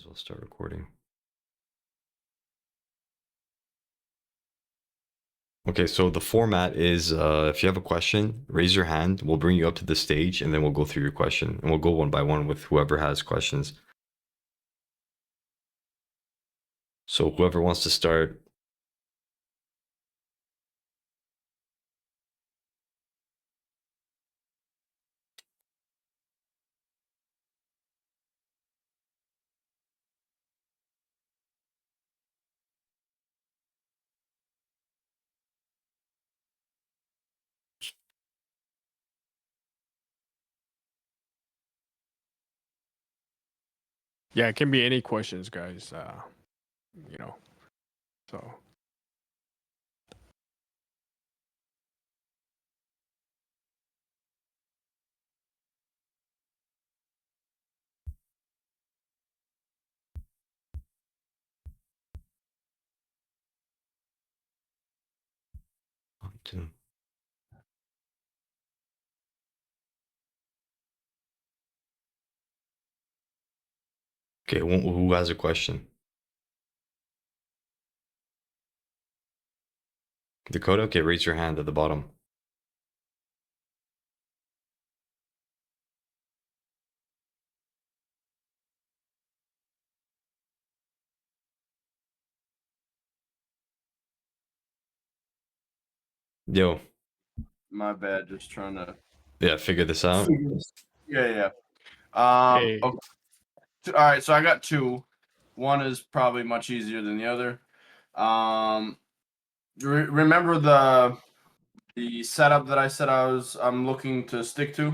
as well start recording. Okay, so the format is if you have a question, raise your hand. We'll bring you up to the stage and then we'll go through your question and we'll go one by one with whoever has questions. So whoever wants to start. Yeah, it can be any questions, guys. So Okay, who has a question? Dakota, okay, raise your hand at the bottom. Yo. My bad, just trying to Figure this out. Yeah. Hey. Okay. All right, so I got two. One is probably much easier than the other. Remember the setup that I said I'm looking to stick to?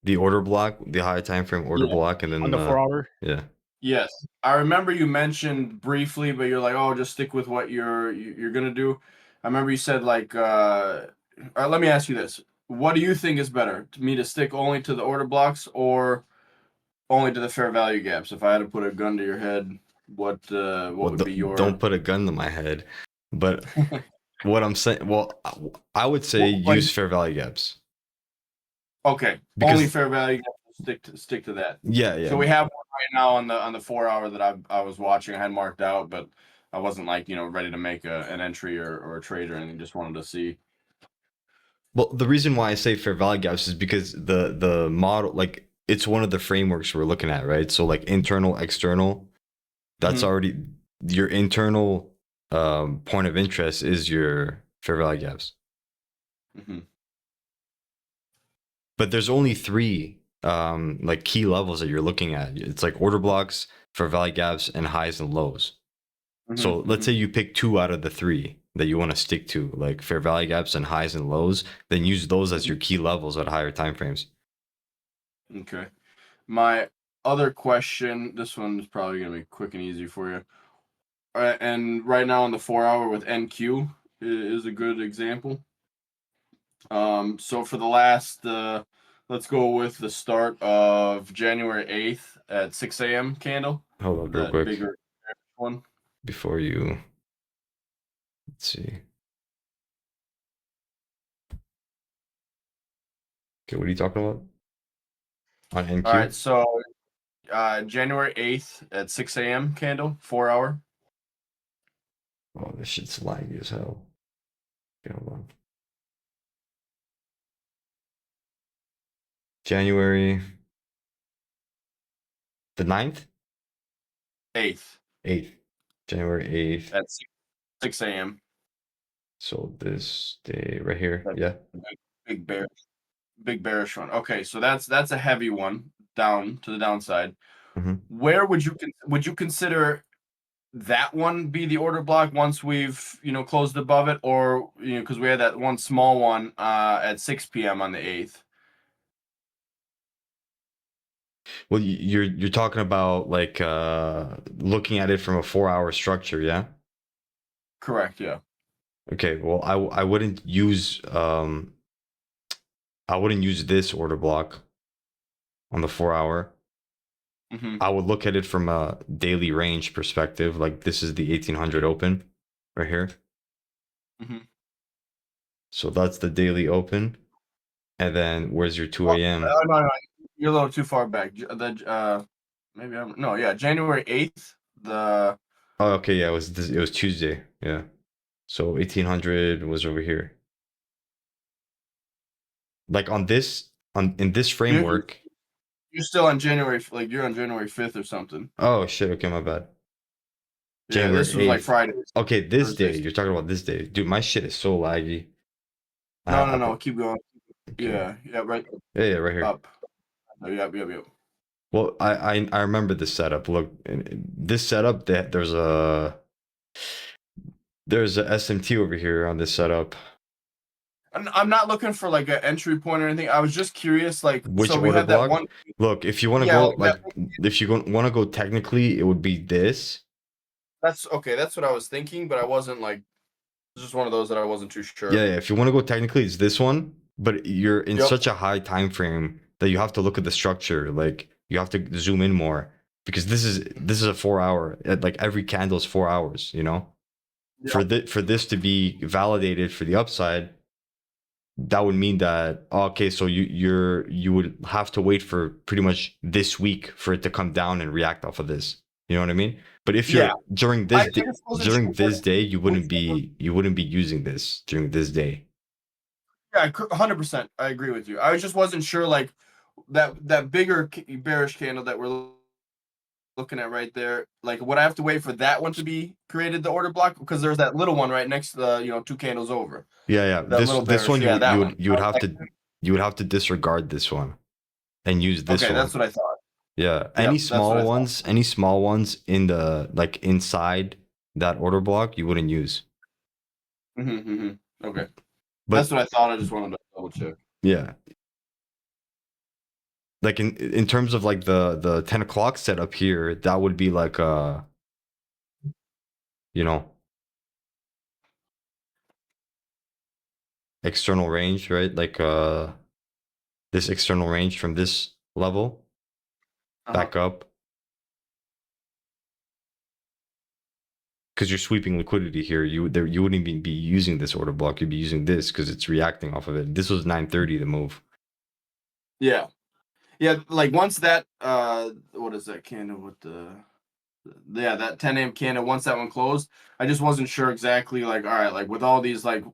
The order block, the high time frame order Yeah. block, and then On the 4 hour? Yeah. Yes. I remember you mentioned briefly, but you're like, oh, just stick with what you're gonna do. I remember you said like let me ask you this. What do you think is better? To me to stick only to the order blocks or only to the fair value gaps? If I had to put a gun to your head, what would be your... Don't put a gun to my head. But what I'm saying, well, I would say use fair value gaps. Okay, because only fair value gaps, stick to that. Yeah. So we have one right now on the 4 hour that I was watching. I had marked out, but I wasn't like ready to make an entry or a trade or anything. Just wanted to see. Well, the reason why I say fair value gaps is because the model, like, it's one of the frameworks we're looking at, right? So like internal, external, that's already your internal point of interest is your fair value gaps. But there's only three like key levels that you're looking at. It's like order blocks, fair value gaps, and highs and lows. So let's say you pick two out of the three that you want to stick to, like fair value gaps and highs and lows, then use those as your key levels at higher time frames. Okay. My other question, this one is probably going to be quick and easy for you. And right now on the 4 hour with NQ is a good example. So for the last, let's go with the start of January 8th at 6 a.m. candle. Hold on real quick. Bigger one. Before you, let's see. Okay, what are you talking about? On NQ? All right, so January 8th at 6 a.m. candle, 4 hour. Oh, this shit's laggy as hell. Okay, hold on. January the 9th? 8th. 8th. January 8th. At 6 a.m. So this day right here. Yeah. Big bearish one. Okay, so that's a heavy one down to the downside. Where would you consider that one be the order block once we've closed above it, or because we had that one small one at 6 p.m. on the 8th? Well, you're talking about like looking at it from a 4 hour structure, yeah? Correct, yeah. Okay, well I wouldn't use this order block on the 4 hour. I would look at it from a daily range perspective. Like this is the 1800 open right here. So that's the daily open. And then where's your 2 a.m.? No, you're a little too far back. maybe I'm no, yeah, January 8th. The Oh, okay, yeah, it was Tuesday. Yeah. So 1800 was over here. Like in this you're, framework. you're still on January, like you're on January 5th or something. Oh shit, okay, my bad. Yeah, January this was like 8th. Friday. Okay, this day. Thursday. You're talking about this day. Dude, my shit is so laggy. No, keep going. Okay. Yeah, right Yeah, right here. up. Oh, yep. Well, I remember this setup. Look, this setup that there's a SMT over here on this setup. I'm not looking for like an entry point or anything. I was just curious, like, Which so we order had that block? one. Look, if you want to Yeah, go like like if you want to go technically, it would be this. that's okay. That's what I was thinking, but I wasn't like. It's just one of those that I wasn't too sure. Yeah, if you want to go technically, it's this one. But you're in Yep. such a high time frame that you have to look at the structure. Like you have to zoom in more because this is a 4 hour. Like every candle is 4 hours. You know, for this to be validated for the upside, that would mean that okay, so you would have to wait for pretty much this week for it to come down and react off of this. You know what I mean? But if you're during I this just wasn't sure day, you wouldn't which be using this during this day. Yeah, 100%. I agree with you. I just wasn't sure, like that bigger bearish candle that we're looking at right there. Like, would I have to wait for that one to be created, the order block? Because there's that little one right next to the, 2 candles over. Yeah. That little This bearish, one yeah, that one. you would have to disregard this one and use this Okay, one. that's what I thought. Yeah. Yep, that's what I thought. Any small ones in the like inside that order block, you wouldn't use. Okay. But That's what I thought. I just wanted to double check. yeah. Like in terms of like the 10 o'clock setup here, that would be like external range, right? Like this external range from this level back up. Because you're sweeping liquidity here, you wouldn't even be using this order block. You'd be using this because it's reacting off of it. This was 9:30 the move. Yeah. Like once that what is that candle with that 10 a.m. candle, once that one closed, I just wasn't sure exactly, like, all right, like with all these like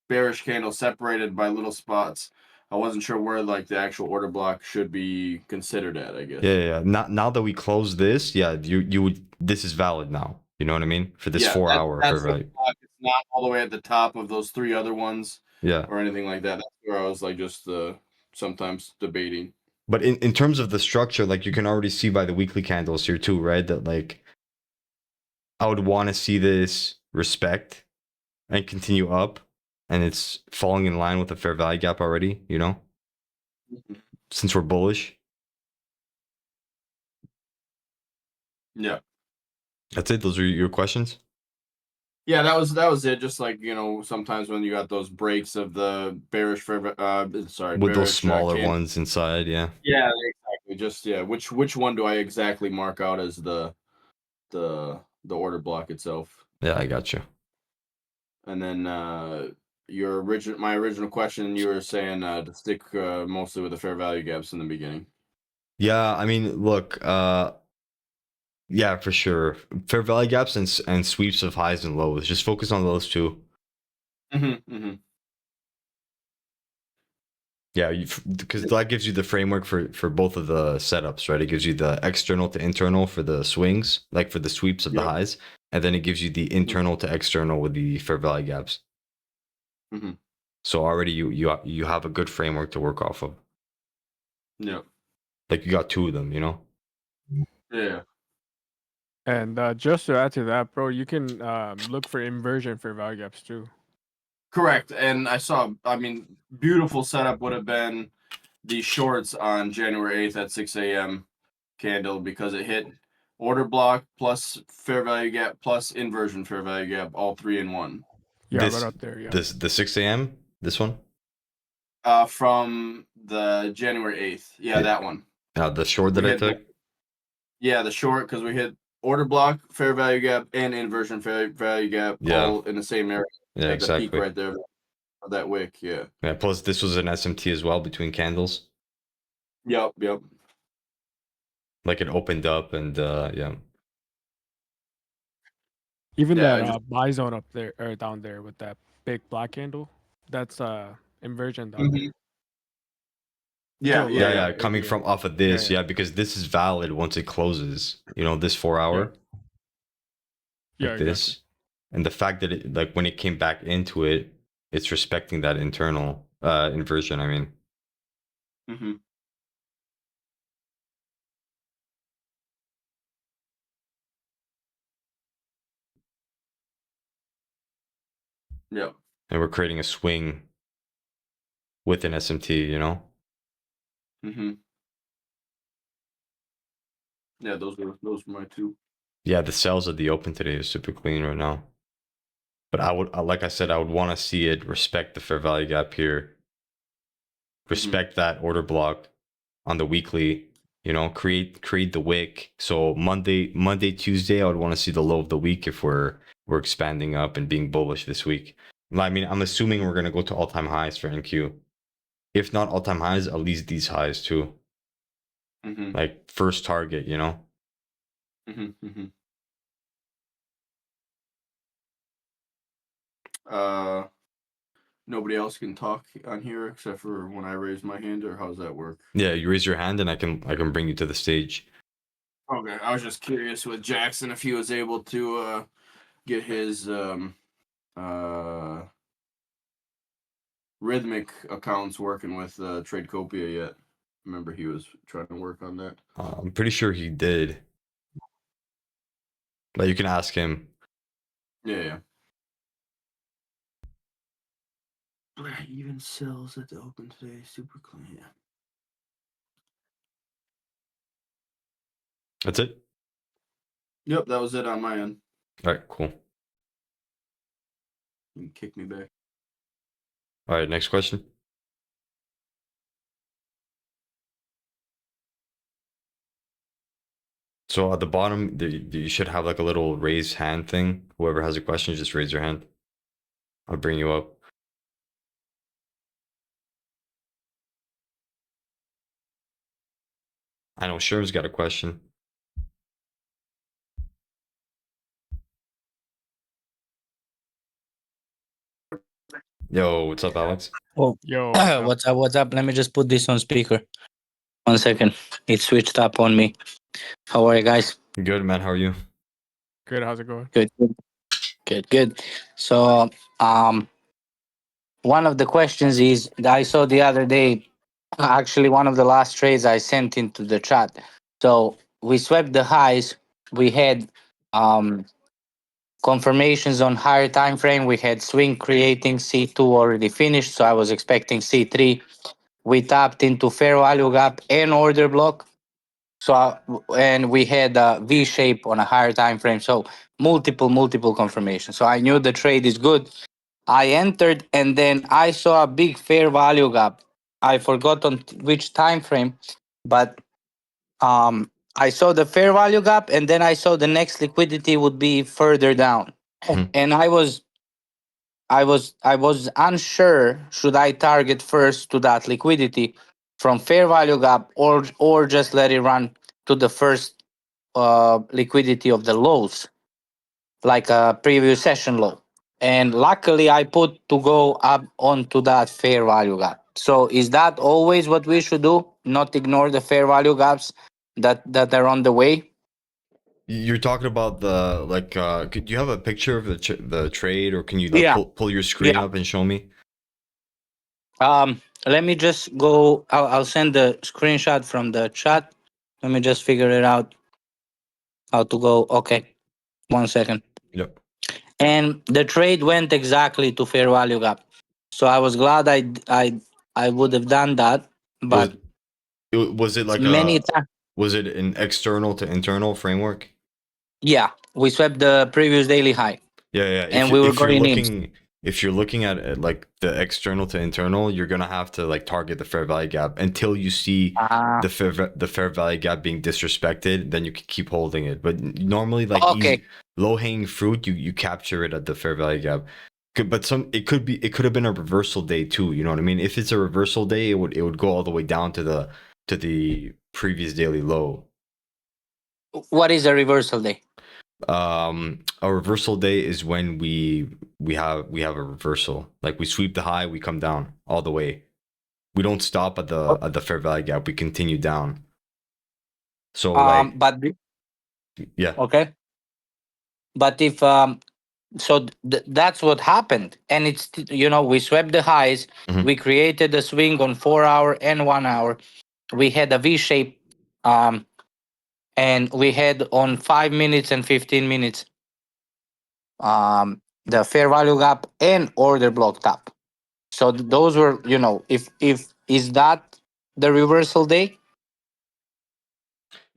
bearish candles separated by little spots, I wasn't sure where like the actual order block should be considered at, I guess. Yeah. Now that we close this, you would, this is valid now. You know what I mean? For this 4 hour that's fair value. it's not all the way at the top of those 3 other ones. Yeah. Or anything like that. That's where I was like just sometimes debating. But in terms of the structure, like you can already see by the weekly candles here too, right? That like I would want to see this respect and continue up, and it's falling in line with the fair value gap already, since we're bullish. Yeah. That's it. Those are your questions. Yeah, that was it. Just like, sometimes when you got those breaks of the bearish With bearish, those smaller ones inside, yeah. Yeah, exactly. Just which one do I exactly mark out as the order block itself? Yeah, I got you. And then my original question, you were saying to stick mostly with the fair value gaps in the beginning. Yeah, I mean, look, yeah, for sure. Fair value gaps and sweeps of highs and lows. Just focus on those two. Yeah, because that gives you the framework for both of the setups, right? It gives you the external to internal for the swings, like for the sweeps of the highs, and then it gives you the internal to external with the fair value gaps. So already you have a good framework to work off of. Yeah. Like you got 2 of them, Yeah. And just to add to that, bro, you can look for inversion for value gaps too. Correct. And beautiful setup would have been the shorts on January 8th at 6 a.m. candle, because it hit order block plus fair value gap plus inversion fair value gap, all 3 in 1. Yeah, right up there. Yeah. The 6 a.m. This one. From the January 8th. Yeah, that one. The short that I took. Yeah, the short, because we hit order block, fair value gap, and inversion fair value gap all in the same area. Yeah, exactly. The peak right there of that wick. Yeah. Yeah. Plus, this was an SMT as well between candles. Yep. Like it opened up and yeah. Even Yeah, I that just buy zone up there or down there with that big black candle, that's inversion down Mhm. there. yeah, Still yeah, Yeah, low, yeah. yeah, coming yeah, from off of yeah, this, yeah, yeah, because this is valid once it closes. You know, this 4 hour yeah, like exactly. this. And the fact that it like when it came back into it, it's respecting that internal inversion, I mean. Mm-hmm. Yeah. And we're creating a swing with an SMT, you know? Mm-hmm. Yeah, those were my two. Yeah, the cells at the open today is super clean right now. But I would, like I said, I would want to see it respect the fair value gap here, respect that order block on the weekly. You know, create the wick. So Monday, Tuesday, I would want to see the low of the week if we're expanding up and being bullish this week. I mean, I'm assuming we're gonna go to all time highs for NQ. If not all time highs, at least these highs too. Mm-hmm. Like first target, you know. Mm-hmm. Mm-hmm. Nobody else can talk on here except for when I raise my hand, or how's that work? Yeah, you raise your hand and I can bring you to the stage. Okay, I was just curious with Jackson if he was able to get his rhythmic accounts working with Tradecopia yet. Remember he was trying to work on that. I'm pretty sure he did. But you can ask him. Yeah, yeah. Even sells at the open today, super clean. Yeah. That's it. Yep, that was it on my end. All right, cool. You can kick me back. All right, next question. So at the bottom, you should have like a little raise hand thing. Whoever has a question, just raise your hand. I'll bring you up. I know Sherm's got a question. Yo, what's up, Alex? Oh, Yo, what's up? what's up? What's up? Let me just put this on speaker. 1 second. It switched up on me. How are you guys? Good, man. How are you? Good, how's it going? Good, good, good, good. So, one of the questions is that I saw the other day, actually, one of the last trades I sent into the chat. So, we swept the highs. We had confirmations on higher time frame. We had swing creating C2 already finished. So, I was expecting C3. We tapped into fair value gap and order block. So and we had a V shape on a higher time frame. So multiple confirmations. So I knew the trade is good. I entered and then I saw a big fair value gap. I forgot on which time frame, but I saw the fair value gap and then I saw the next liquidity would be further down. Mhm. And I was unsure should I target first to that liquidity from fair value gap or just let it run to the first liquidity of the lows, like a previous session low. And luckily, I put to go up onto that fair value gap. So is that always what we should do? Not ignore the fair value gaps that are on the way. You're talking about the like. Could you have a picture of the trade, or can you like Yeah, pull your screen yeah. up and show me? Let me just go. I'll send the screenshot from the chat. Let me just figure it out how to go. Okay, 1 second. Yep. And the trade went exactly to fair value gap. So I was glad I would have done that, Was but was it like many a times, was it an external to internal framework? yeah, we swept the previous daily high Yeah, yeah. and we were going in. If you're looking at it, like the external to internal, you're gonna have to like target the fair value gap until you see Ah, the fair value gap being disrespected. Then you can keep holding it. But normally, like okay, easy low hanging fruit, you capture it at the fair value gap. But it could have been a reversal day too. You know what I mean? If it's a reversal day, it would go all the way down to the previous daily low. What is a reversal day? A reversal day is when we have a reversal. Like we sweep the high, we come down all the way. We don't stop at the fair value gap. We continue down. So like But yeah. okay. But if so that's what happened, and it's we swept the highs. Mhm. We created a swing on 4 hour and 1 hour. We had a V shape, and we had on 5 minutes and 15 minutes the fair value gap and order block top. So those were, if is that the reversal day?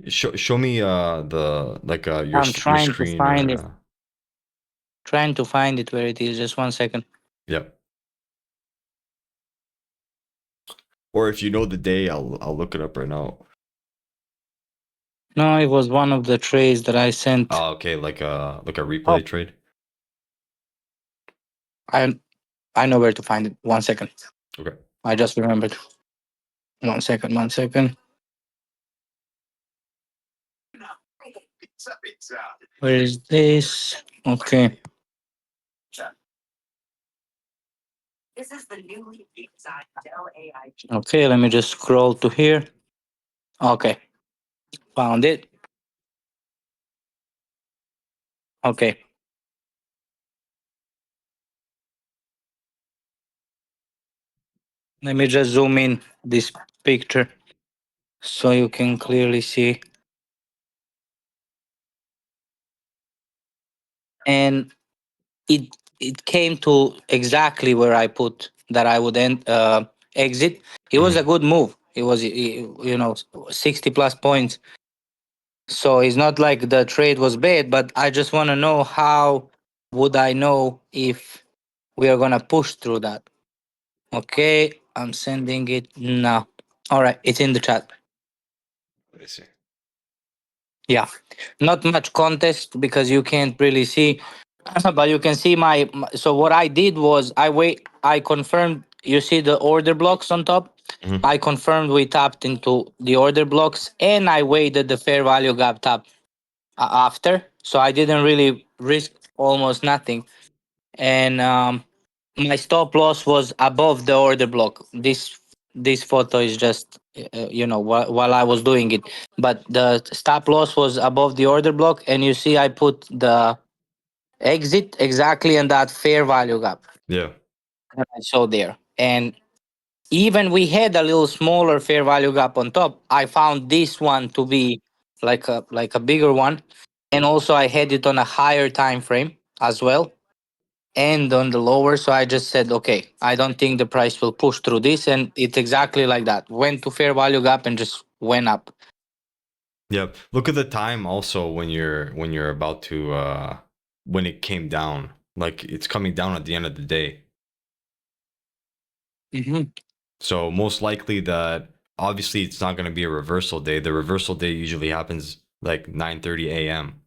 Show me the like your I'm your trying to screen find or it. Trying to find it where it is. Just 1 second. yep. Or if you know the day, I'll look it up right now. No, it was one of the trades that I sent. Oh, okay, like a replay trade. I know where to find it. 1 second. Okay. I just remembered. 1 second. 1 second. Where is this? Okay. Okay, let me just scroll to here. Okay. Found it. Okay. Let me just zoom in this picture so you can clearly see. And it came to exactly where I put that I would exit. It was a good move. It was 60 plus points. So it's not like the trade was bad, but I just want to know how would I know if we are gonna push through that. Okay, I'm sending it now. All right, it's in the chat. Let me see. Yeah, not much contest because you can't really see, but you can see so what I did was I confirmed. You see the order blocks on top. Mhm. I confirmed we tapped into the order blocks, and I waited the fair value gap tap after, so I didn't really risk almost nothing. And my stop loss was above the order block. This photo is just while I was doing it, but the stop loss was above the order block, and you see I put the exit exactly in that fair value gap Yeah. that I saw there. And even we had a little smaller fair value gap on top. I found this one to be like a bigger one, and also I had it on a higher time frame as well, and on the lower. So I just said, okay, I don't think the price will push through this, and it's exactly like that. Went to fair value gap and just went up. Yep. Look at the time also when you're about to when it came down. Like it's coming down at the end of the day. Mm-hmm. So most likely that obviously it's not going to be a reversal day. The reversal day usually happens like 9:30 a.m.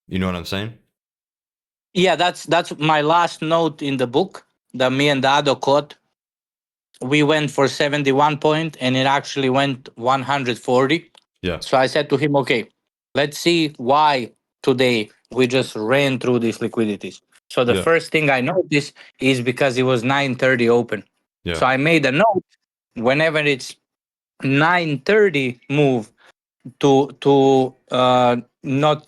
You know what I'm saying? Yeah, that's my last note in the book. The me and the Ado caught. We went for 71 point, and it actually went 140. Yeah. So I said to him, okay, let's see why today we just ran through these liquidities. So the Yeah. first thing I noticed is because it was 9:30 open. Yeah. So I made a note whenever it's 9:30 move to not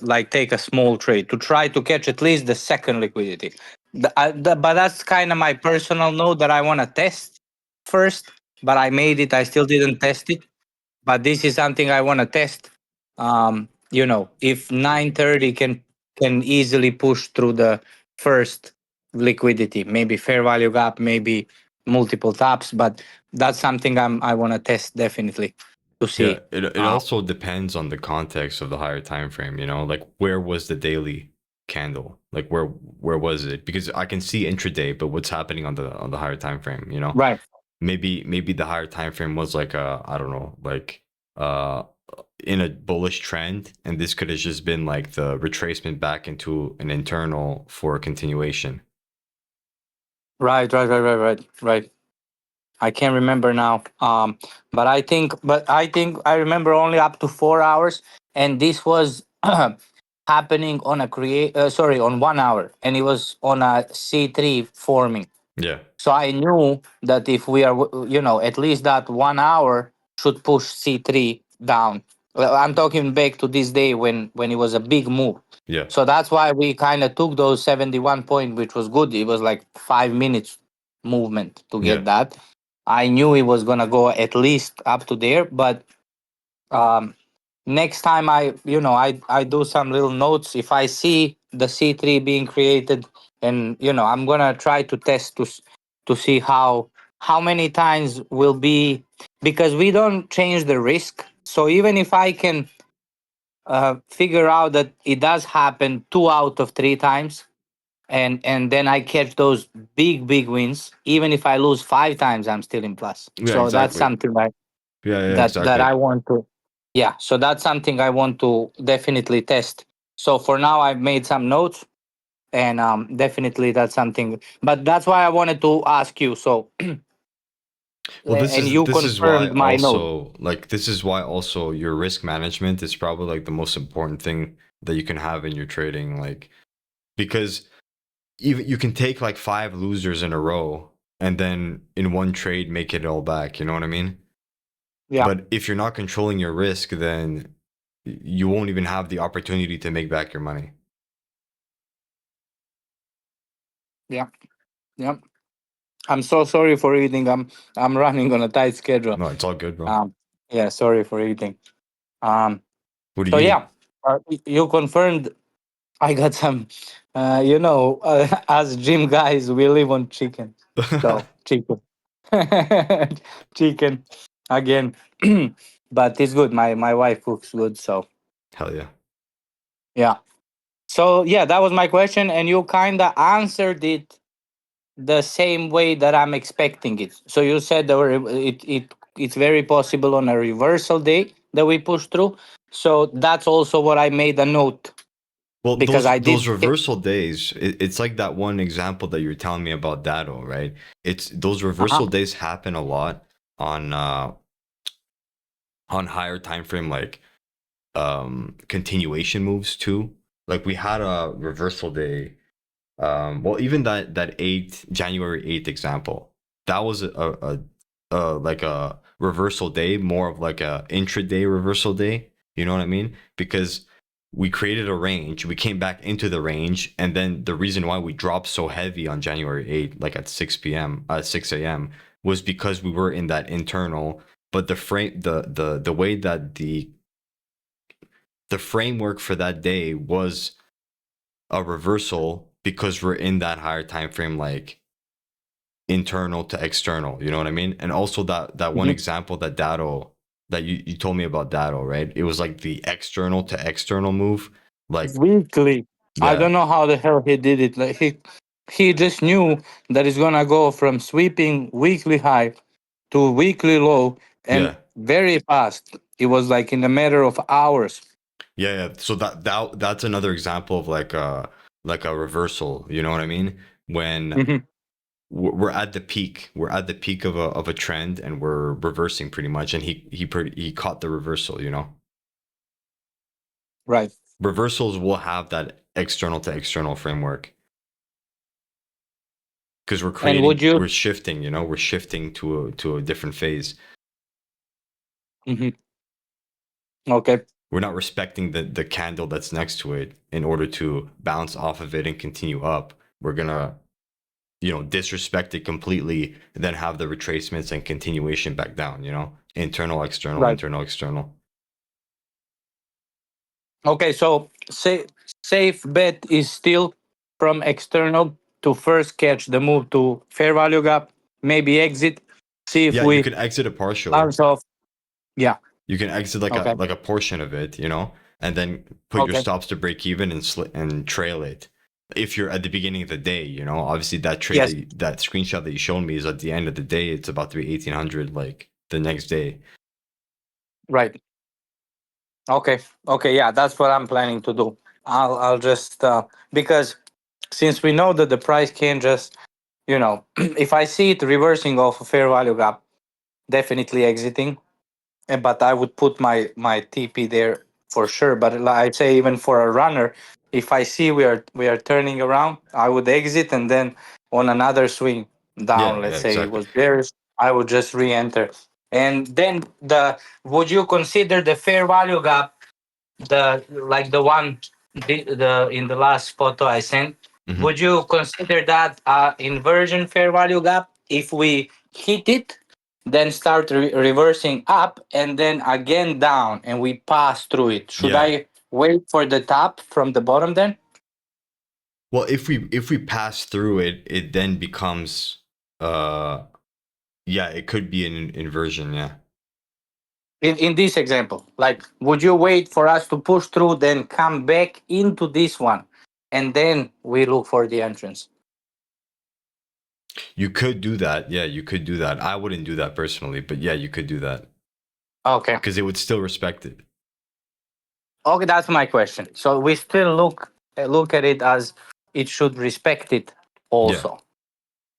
like take a small trade, to try to catch at least the second liquidity. But that's kind of my personal note that I want to test first. But I made it. I still didn't test it. But this is something I want to test. If 9:30 can easily push through the first liquidity, maybe fair value gap, maybe multiple taps, but that's something I want to test definitely to Yeah, see. it also depends on the context of the higher time frame, you know, like where was the daily candle? Like where was it? Because I can see intraday, but what's happening on the higher time frame, you know? Right. Maybe the higher time frame was like I don't know, like uh in a bullish trend, and this could have just been like the retracement back into an internal for a continuation. Right. I can't remember now. But I think I remember only up to 4 hours, and this was happening on on 1 hour, and it was on a C3 forming. Yeah. So I knew that if we are, at least that 1 hour should push C3 down. Well, I'm talking back to this day when it was a big move. Yeah. So that's why we kind of took those 71 point, which was good. It was like 5 minutes movement to get Yeah. that. I knew it was gonna go at least up to there, but um, next time I do some little notes. If I see the C3 being created, and I'm gonna try to test to see how many times will be, because we don't change the risk. So even if I can figure out that it does happen 2 out of 3 times, and then I catch those big wins, even if I lose 5 times, I'm still in plus. Yeah, So that's exactly. something like Yeah, that exactly. I want to. Yeah, so that's something I want to definitely test. So for now, I've made some notes, and definitely that's something. But that's why I wanted to ask you. So, Well, and you this is why confirmed my note. also this is why also your risk management is probably like the most important thing that you can have in your trading, like, because even you can take like 5 losers in a row and then in one trade make it all back, you know what I mean? Yeah, But if you're not controlling your risk, then you won't even have the opportunity to make back your money. yeah. I'm so sorry for eating. I'm running on a tight schedule. No, it's all good, bro. Um, yeah, sorry for eating. Um, What are so you yeah, you confirmed. I got some. As gym guys, we live on chicken. eating? So chicken, chicken again. But it's good. My wife cooks good. So Hell yeah. yeah. So yeah, that was my question, and you kind of answered it the same way that I'm expecting it. So you said it's very possible on a reversal day that we push through. So that's also what I made a note, Well, because I did. those reversal days, it's like that one example that you were telling me about Dado, right? It's those Uh-huh. reversal days happen a lot on higher time frame, like continuation moves too. Like we had a reversal day. Well, even that January 8th example, that was like a reversal day, more of like a intraday reversal day. You know what I mean? Because we created a range, we came back into the range, and then the reason why we dropped so heavy on January 8th, like at 6 p.m., 6 a.m., was because we were in that internal. But the way that the framework for that day was a reversal because we're in that higher time frame, like internal to external, you know what I mean? And also that one Mhm. example that Dado, that you told me about Dado, right? It was like the external to external move, like, Weekly. I yeah, don't know how the hell he did it. Like he just knew that it's gonna go from sweeping weekly high to weekly low, and yeah, very fast. It was like in a matter of hours. yeah. So that's another example of like a reversal, you know what I mean? When Mhm. we're at the peak, we're at the peak of a trend, and we're reversing pretty much, and he caught the reversal, you know. Right. Reversals will have that external to external framework because And would you? we're shifting, you know, we're shifting to a different phase. Mhm. Okay. We're not respecting the candle that's next to it in order to bounce off of it and continue up. We're gonna, disrespect it completely, and then have the retracements and continuation back down, you know, internal, external, Right. internal, external. Okay. So safe bet is still from external to first catch the move to fair value gap, maybe exit, see if Yeah, you we can exit a partial. bounce off. Yeah. You can exit Okay. like a portion of it, you know, and then put your Okay. stops to break even and and trail it. If you're at the beginning of the day, you know, obviously that trade Yes. that screenshot that you showed me is at the end of the day. It's about to be 1800 like the next day. Right. Okay. Okay. Yeah, that's what I'm planning to do. I'll just because since we know that the price can just if I see it reversing off a fair value gap, definitely exiting. But I would put my TP there for sure. But I'd say even for a runner, if I see we are turning around, I would exit, and then on another swing down, Yeah, let's say it exactly. was bearish, I would just re-enter. And then would you consider the fair value gap, the one the in the last photo I sent? Mhm. Would you consider that inversion fair value gap? If we hit it, then start reversing up, and then again down, and we pass through it. Should Yeah. I wait for the top from the bottom then? Well, if we pass through it, it then becomes yeah, it could be an inversion, yeah. In this example, like, would you wait for us to push through, then come back into this one, and then we look for the entrance? You could do that. Yeah, you could do that. I wouldn't do that personally, but yeah, you could do that Okay. because it would still respect it. Okay, that's my question. So we still look at it as it should respect it also.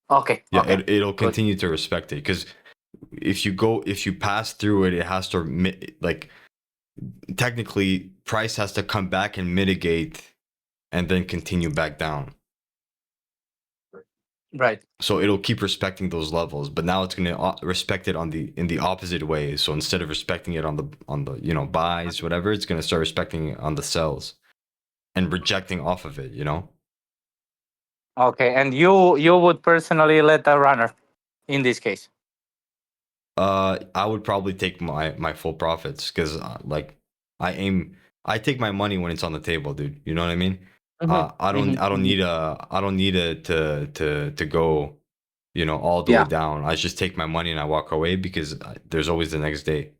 Okay. Yeah, Okay. it'll Good. continue to respect it because if you pass through it, it has to like technically price has to come back and mitigate and then continue back down. Right. So it'll keep respecting those levels, but now it's going to respect it in the opposite way. So instead of respecting it on the buys, whatever, it's going to start respecting it on the sells and rejecting off of it. Okay. And you would personally let a runner in this case? I would probably take my full profits because like I take my money when it's on the table, dude. You know what I mean? I don't need it to go, all the way Yeah. down. I just take my money and I walk away because there's always the next day.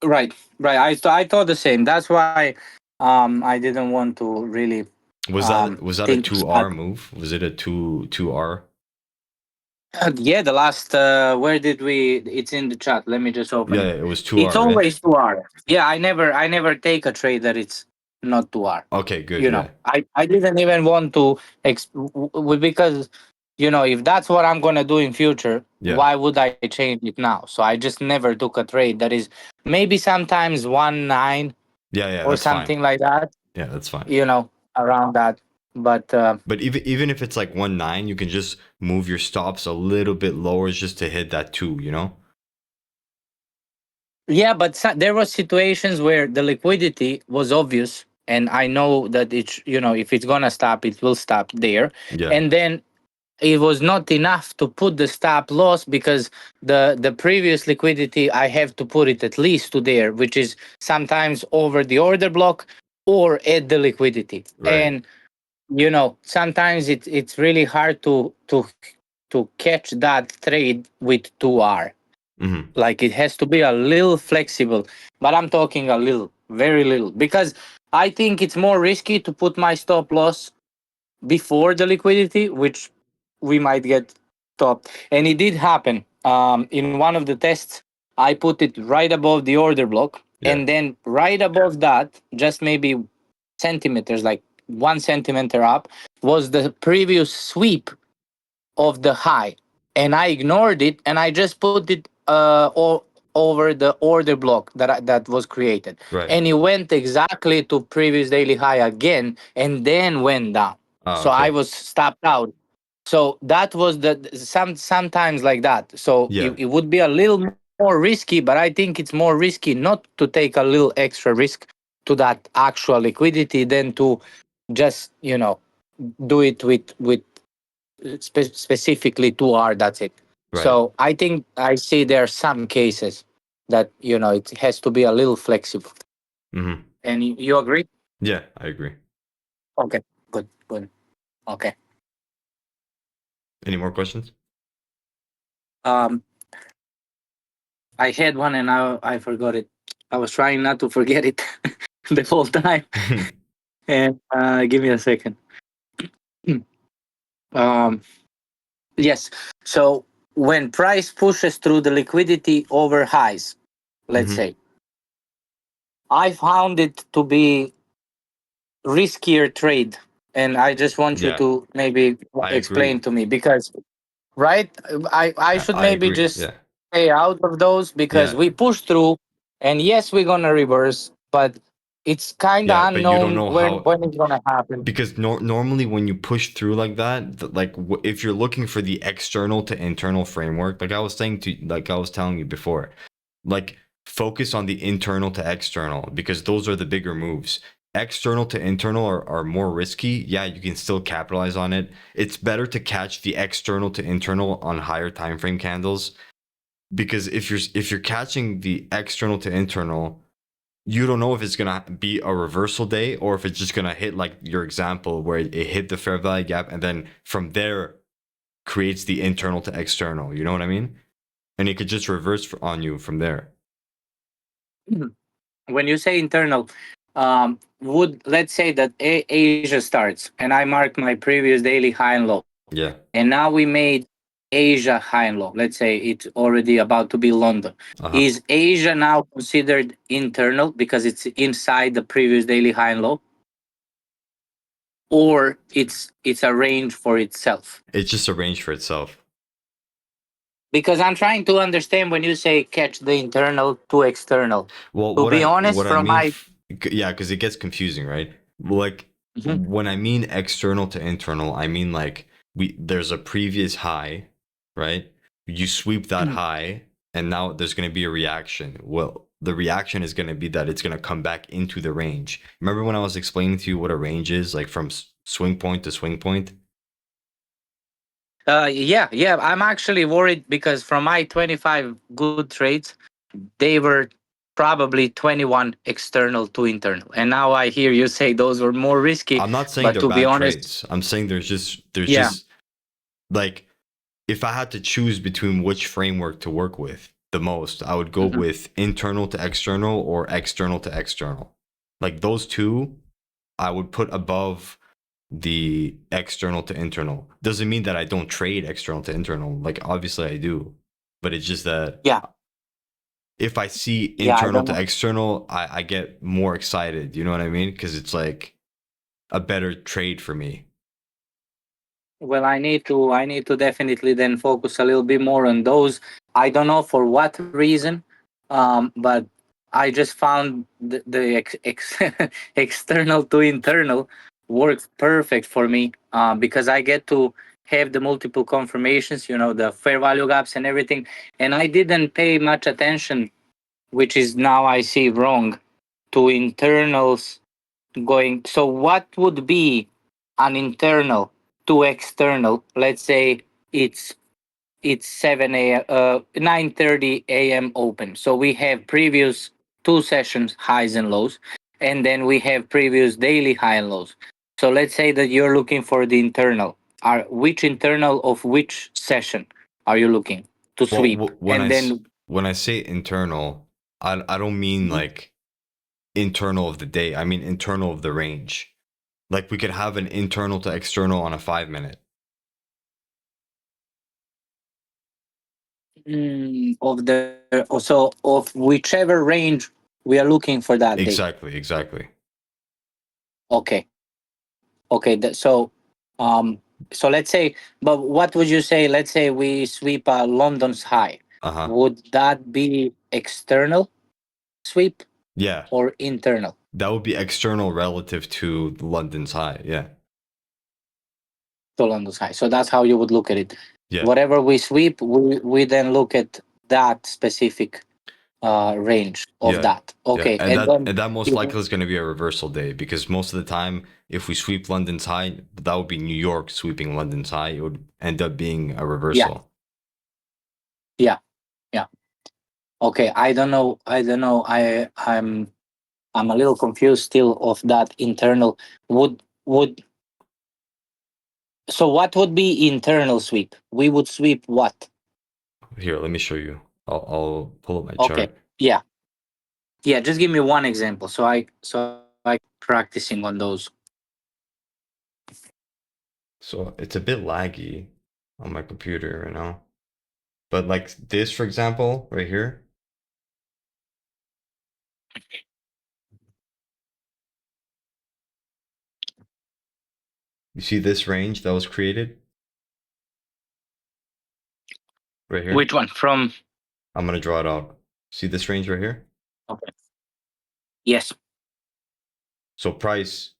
Right. I thought the same. That's why I didn't want to really. Was that a think 2R move? Was it a 2R? Yeah, the last where did we? It's in the chat. Let me just open Yeah, it. it was 2R, It's right? always 2R. Yeah, I never take a trade that it's not 2R. Okay, good. Yeah. I didn't even want to because if that's what I'm gonna do in future, Yeah. why would I change it now? So I just never took a trade that is maybe sometimes 1.9 Yeah, or that's fine. something like that. Yeah, that's fine. Around that. But But even if it's like 1.9, you can just move your stops a little bit lower just to hit that 2, yeah, but there were situations where the liquidity was obvious, and I know that if it's gonna stop, it will stop there. Yeah. And then it was not enough to put the stop loss because the previous liquidity I have to put it at least to there, which is sometimes over the order block or at the liquidity. Right. And sometimes it's really hard to catch that trade with 2R. Mm-hmm. Like, it has to be a little flexible, but I'm talking a little, very little, because I think it's more risky to put my stop loss before the liquidity, which we might get stopped. And it did happen. In one of the tests, I put it right above the order block, Yeah. and then right above that, just maybe centimeters, like 1 centimeter up, was the previous sweep of the high, and I ignored it, and I just put it over the order block that was created, Right. and it went exactly to previous daily high again, and then went down. So Okay. I was stopped out. So that was sometimes like that. So Yeah. it would be a little more risky, but I think it's more risky not to take a little extra risk to that actual liquidity than to just do it with specifically 2R. That's it. Right. So I think I see there are some cases that it has to be a little flexible. Mm-hmm. And you agree? Yeah, I agree. Okay, good. Okay. Any more questions? I had one and I forgot it. I was trying not to forget it the whole time. And give me a second. Yes. So when price pushes through the liquidity over highs, let's Mhm. say, I found it to be riskier trade and I just want you Yeah, to maybe I explain agree. to me because right, I should I maybe agree. just Yeah, stay out of those because yeah, we push through, and yes, we're gonna reverse, but it's kind yeah. of But you don't unknown know when how, it's gonna happen. because normally when you push through like that, like if you're looking for the external to internal framework, like I was saying to, like I was telling you before, like focus on the internal to external because those are the bigger moves. External to internal are more risky. Yeah, you can still capitalize on it. It's better to catch the external to internal on higher time frame candles, because if you're catching the external to internal, you don't know if it's gonna be a reversal day or if it's just gonna hit like your example where it hit the fair value gap and then from there creates the internal to external. You know what I mean? And it could just reverse on you from there. When you say internal, would let's say that Asia starts, and I mark my previous daily high and low, Yeah. and now we made Asia high and low. Let's say it's already about to be London. Uh-huh. Is Asia now considered internal because it's inside the previous daily high and low, or it's a range for itself? It's just arranged for itself. Because I'm trying to understand when you say catch the internal to external. Well, To be honest, what I from mean, my yeah, because it gets confusing, right? Like Mhm. when I mean external to internal, I mean like there's a previous high, right? You sweep that high, and now there's going to be a reaction. Well, the reaction is going to be that it's going to come back into the range. Remember when I was explaining to you what a range is, like from swing point to swing point? Yeah. I'm actually worried because from my 25 good trades, they were probably 21 external to internal. And now I hear you say those were more risky. I'm not saying But they're to be bad honest, trades. I'm saying there's yeah. just like, if I had to choose between which framework to work with the most, I would go Mhm. with internal to external or external to external. Like those two, I would put above the external to internal. Doesn't mean that I don't trade external to internal. Like obviously I do, but it's just that Yeah. if I see Yeah. I internal don't to know. external, I get more excited. You know what I mean? Because it's like a better trade for me. Well, I need to definitely then focus a little bit more on those. I don't know for what reason, but I just found the external to internal works perfect for me because I get to have the multiple confirmations, the fair value gaps and everything. And I didn't pay much attention, which is now I see wrong, to internals going. So, what would be an internal to external? Let's say it's 9:30 a.m. open. So we have previous two sessions highs and lows, and then we have previous daily high and lows. So let's say that you're looking for the internal. Which internal of which session are you looking to Well, sweep? And then when I say internal, I don't mean Mhm. like internal of the day. I mean internal of the range. Like we could have an internal to external on a 5 minute. Of the so of whichever range we are looking for that day. Exactly, exactly. Okay. Okay. Um, so let's say, but what would you say? Let's say we sweep London's high. Uh-huh. Would that be external sweep Yeah. or internal That would be external relative to London's high. Yeah. to London's high? So that's how you would look at it. Yeah. Whatever we sweep, we then look at that specific range of Yeah. that. Yeah. Okay, and then And that most you- likely is going to be a reversal day because most of the time, if we sweep London's high, that would be New York sweeping London's high. It would end up being a yeah, reversal. yeah, yeah. Okay, I don't know. I'm a little confused still of that internal. Would So what would be internal sweep? We would sweep what? Here, let me show you. I'll pull up my Okay. chart. Yeah. Yeah, just give me one example so I practicing on those. So it's a bit laggy on my computer right now. But like this, for example, right here. You see this range that was created? Right here? Which one? From I'm gonna draw it out. See this range right here? okay. Yes. So price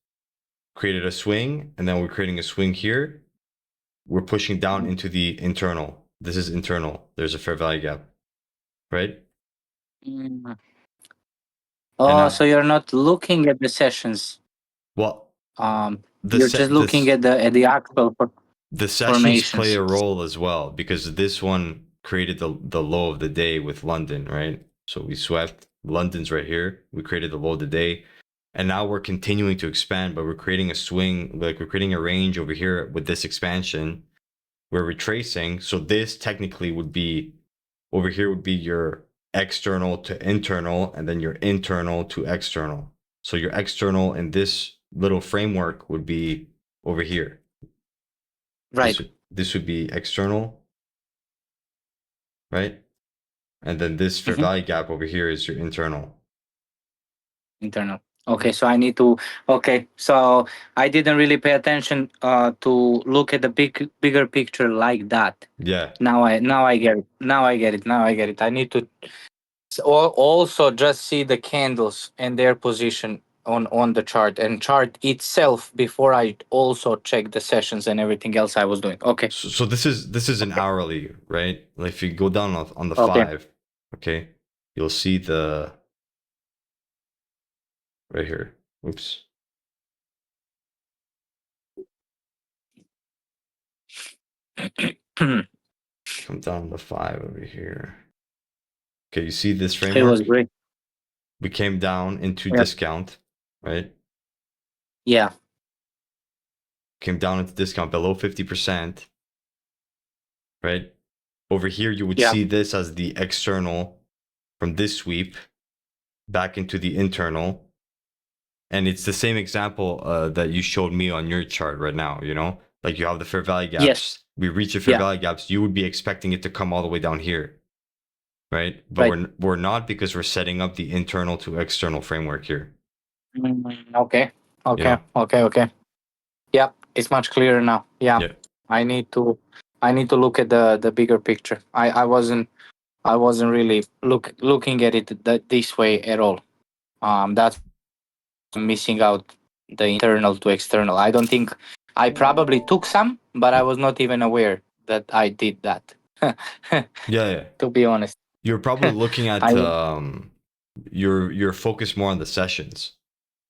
created a swing, and then we're creating a swing here. We're pushing down into the internal. This is internal. There's a fair value gap, right? Mm. And Oh, now, so you're not looking at the sessions. well, You're just looking at the actual the sessions play formations. a role as well, because this one created the low of the day with London, right? So we swept. London's right here. We created the low of the day. And now we're continuing to expand, but we're creating a swing, like we're creating a range over here with this expansion. We're retracing. So this technically would be, over here would be your external to internal, and then your internal to external. So your external in this little framework would be over here. Right. This would be external, right? And then this fair Mhm. value gap over here is your internal. Internal. Okay, so I need to. Okay, so I didn't really pay attention to look at the bigger picture like that. Yeah. Now I get it. Now I get it. I need to also just see the candles and their position on the chart and chart itself before I also check the sessions and everything else I was doing. Okay. So this is an hourly, right? Like if you go down on the Okay. 5, okay, you'll see the right here. Oops. Come down on the 5 over here. Okay, you see this It framework? was great. We came down into Yeah. discount, right? Yeah. Came down into discount below 50%, right? Over here, you would Yeah. see this as the external from this sweep back into the internal. And it's the same example that you showed me on your chart right now, you know? Like you have the fair value gaps. Yes. We reach the fair Yeah. value gaps. You would be expecting it to come all the way down here, right? But Right. we're not, because we're setting up the internal to external framework here. Okay. Okay. Yeah. Okay. Yeah, it's much clearer now. Yeah. Yeah. I need to look at the bigger picture. I wasn't really looking at it this way at all. That's missing out the internal to external. I don't think I probably took some, but I was not even aware that I did that. Yeah. To be honest, You're probably looking at I you're focused more on the sessions.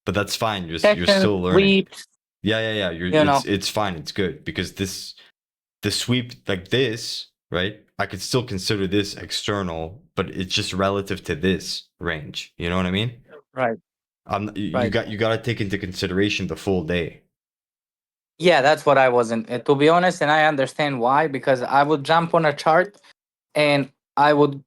But that's fine. You're sessions, still learning. sweeps, Yeah. you know. It's fine. It's good, because the sweep like this, right? I could still consider this external, but it's just relative to this range. You know what I mean? Right. You Right. got to take into consideration the full day. Yeah, that's what I wasn't. To be honest, and I understand why, because I would jump on a chart and I would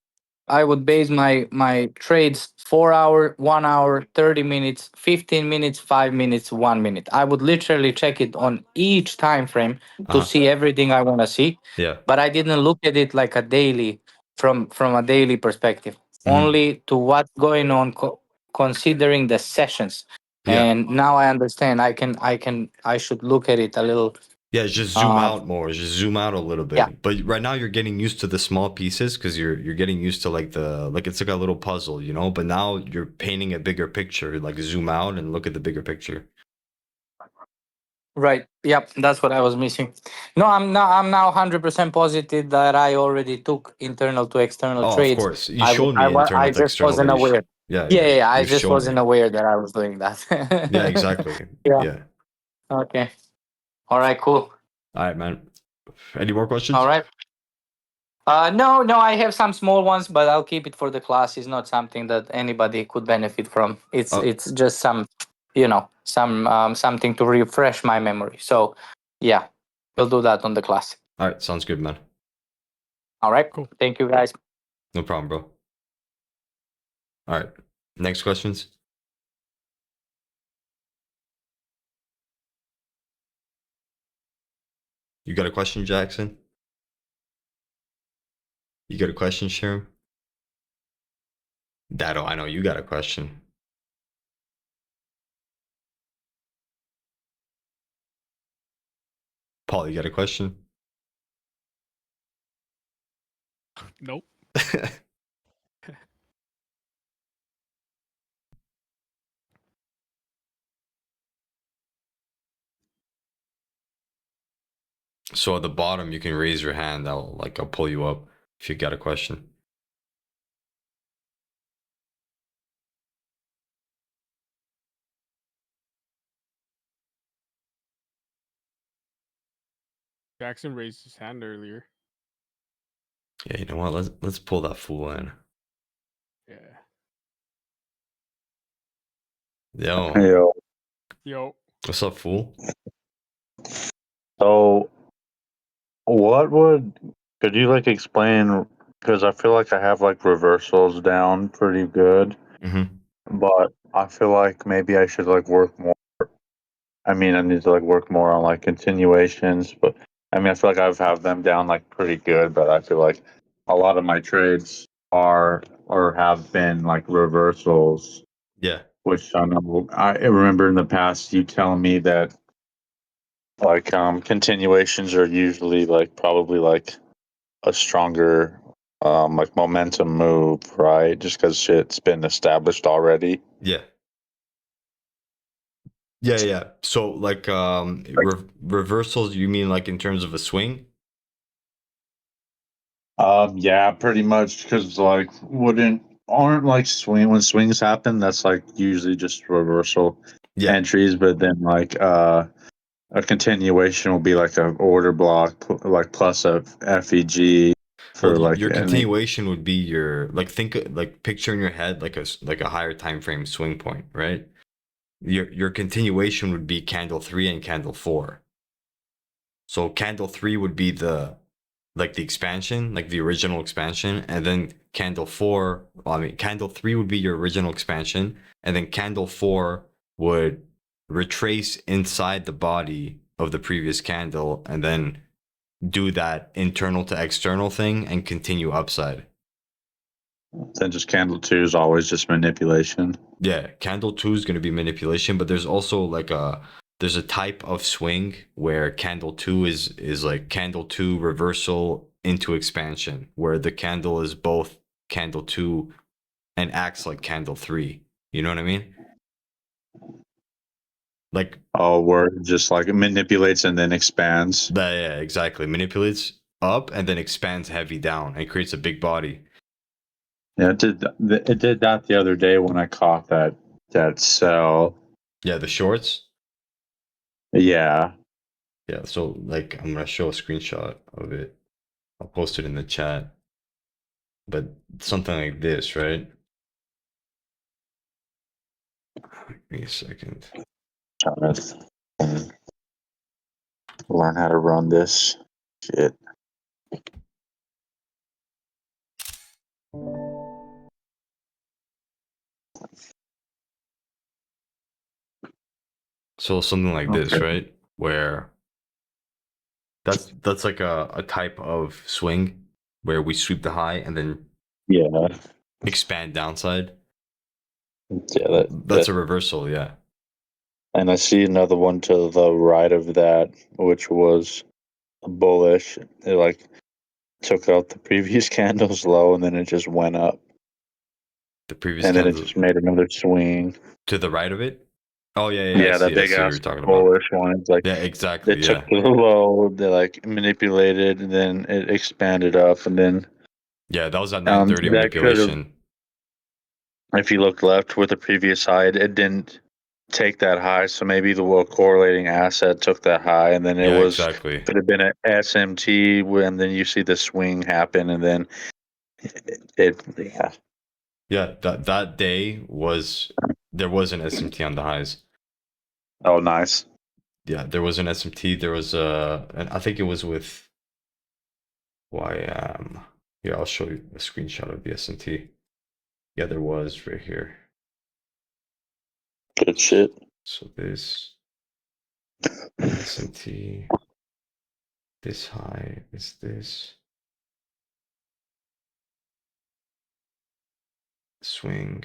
base my trades 4 hour, 1 hour, 30 minutes, 15 minutes, 5 minutes, 1 minute. I would literally check it on each time frame to Uh-huh. see everything I want to see. Yeah. But I didn't look at it like a daily from a daily perspective. Mhm. Only to what's going on considering the sessions. Yeah. And now I understand. I should look at it a little. Yeah, just zoom out more. Just zoom out a little bit. Yeah. But right now you're getting used to the small pieces, because you're getting used to like it's like a little puzzle, you know? But now you're painting a bigger picture, like zoom out and look at the bigger picture. Right. Yep. That's what I was missing. No, I'm now 100% positive that I already took internal to external Oh, of trades. course. You showed me internal I to just external. wasn't that you sh- aware. Yeah, Yeah. I you've just shown wasn't me. aware that I was doing that. Yeah, exactly. Yeah. Yeah. Okay. All right. Cool. All right, man. Any more questions? All right. No, I have some small ones, but I'll keep it for the class. It's not something that anybody could benefit from. It's Oh. it's just some, something to refresh my memory. So, yeah, we'll do that on the class. All right, sounds good, man. All right. Cool. Thank you, guys. No problem, bro. All right. Next questions? You got a question, Jackson? You got a question, Sharon? Dado, I know you got a question. Paul, you got a question? Nope. So at the bottom, you can raise your hand. I'll pull you up if you got a question. Jackson raised his hand earlier. Yeah, you know what? Let's pull that fool in. Yeah. Yo, Yo, Yo. what's up, fool? so could you like explain? Because I feel like I have like reversals down pretty good, but I feel like maybe I should like work more. I mean, I need to like work more on like continuations, but I mean, I feel like I've have them down like pretty good, but I feel like a lot of my trades are or have been like reversals, Yeah. which I know I remember in the past you telling me that like continuations are usually like probably like a stronger like momentum move, right? Just because shit's been established already. Yeah. Yeah. So like reversals, you mean like in terms of a swing? Yeah, pretty much because like wouldn't aren't like when swings happen, that's like usually just reversal Yeah. entries, but then like a continuation will be like an order block like plus a FEG Well, for like your any. continuation would be your like picture in your head like a higher time frame swing point, right? Your continuation would be candle 3 and candle 4. So candle 3 would be the expansion, like the original expansion, and then candle 4, well, I mean candle 3 would be your original expansion, and then candle 4 would retrace inside the body of the previous candle and then do that internal to external thing and continue upside. Then just candle two is always just manipulation. Yeah, candle 2 is going to be manipulation, but there's also there's a type of swing where candle 2 is like candle 2 reversal into expansion, where the candle is both candle 2 and acts like candle 3. You know what I mean? Like Oh, where it just like it manipulates and then expands. that, yeah, exactly. Manipulates up and then expands heavy down and creates a big body. Yeah, it did that the other day when I caught that sell. Yeah, the shorts. Yeah. Yeah, so like I'm gonna show a screenshot of it. I'll post it in the chat. But something like this, right? Give me a second. Trying to learn how to run this shit. So something like this, Okay. right? Where that's like a type of swing where we sweep the high and then Yeah. expand downside. Yeah. That's a reversal, yeah. And I see another one to the right of that, which was bullish. It like took out the previous candle's low and then it just went up. The previous And then it candle just made another swing. to the right of it. Oh yeah, Yeah, that I big see what ass you're talking about. bullish one. It's like Yeah, exactly. they took Yeah. the low, they like manipulated, and then it expanded up, and then Yeah, that was at 9:30 that could have. manipulation. If you look left with the previous high, it didn't take that high, so maybe the correlating asset took that high, and then it Yeah, was exactly. could have been an SMT, and then you see the swing happen, and then it yeah. Yeah, that day there was an SMT on the highs. Oh, nice. Yeah, there was an SMT. There was and I think it was with YM. Here, I'll show you a screenshot of the SMT. Yeah, there was right here. Good shit. So this SMT, this high is this swing.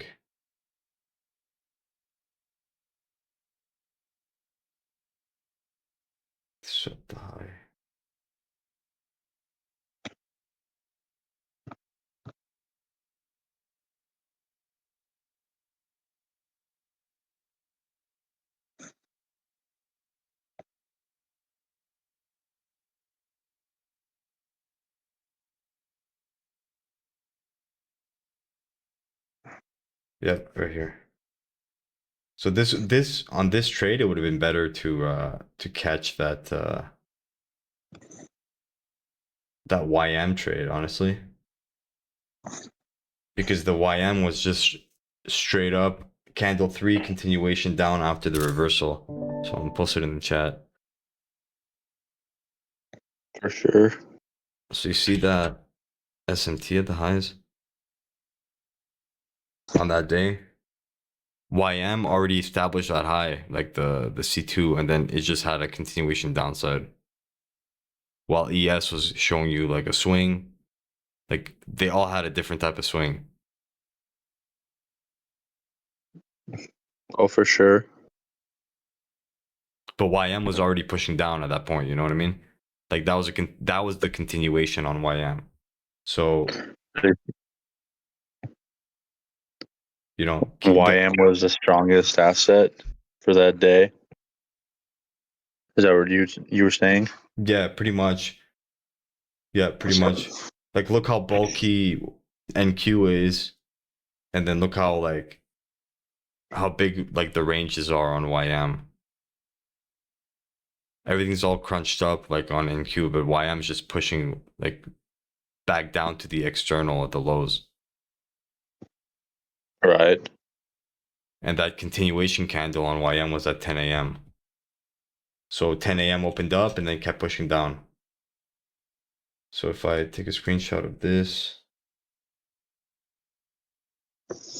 Swept the high. Yep, right here. So this on this trade, it would have been better to catch that that YM trade, honestly. Because the YM was just straight up candle 3 continuation down after the reversal. So I'm gonna post it in the chat. For sure. So you see that SMT at the highs on that day? YM already established that high, like the C2, and then it just had a continuation downside. While ES was showing you like a swing, like they all had a different type of swing. Oh, for sure. But YM was already pushing down at that point, you know what I mean? Like that was that was the continuation on YM. So you know, YM was the strongest asset for that day. Is that what you were saying? yeah, pretty much. Yeah, pretty much. Like look how bulky NQ is, and then look how like how big like the ranges are on YM. Everything's all crunched up like on NQ, but YM's just pushing like back down to the external at the lows. Right. And that continuation candle on YM was at 10 a.m. So 10 a.m. opened up and then kept pushing down. So if I take a screenshot of this,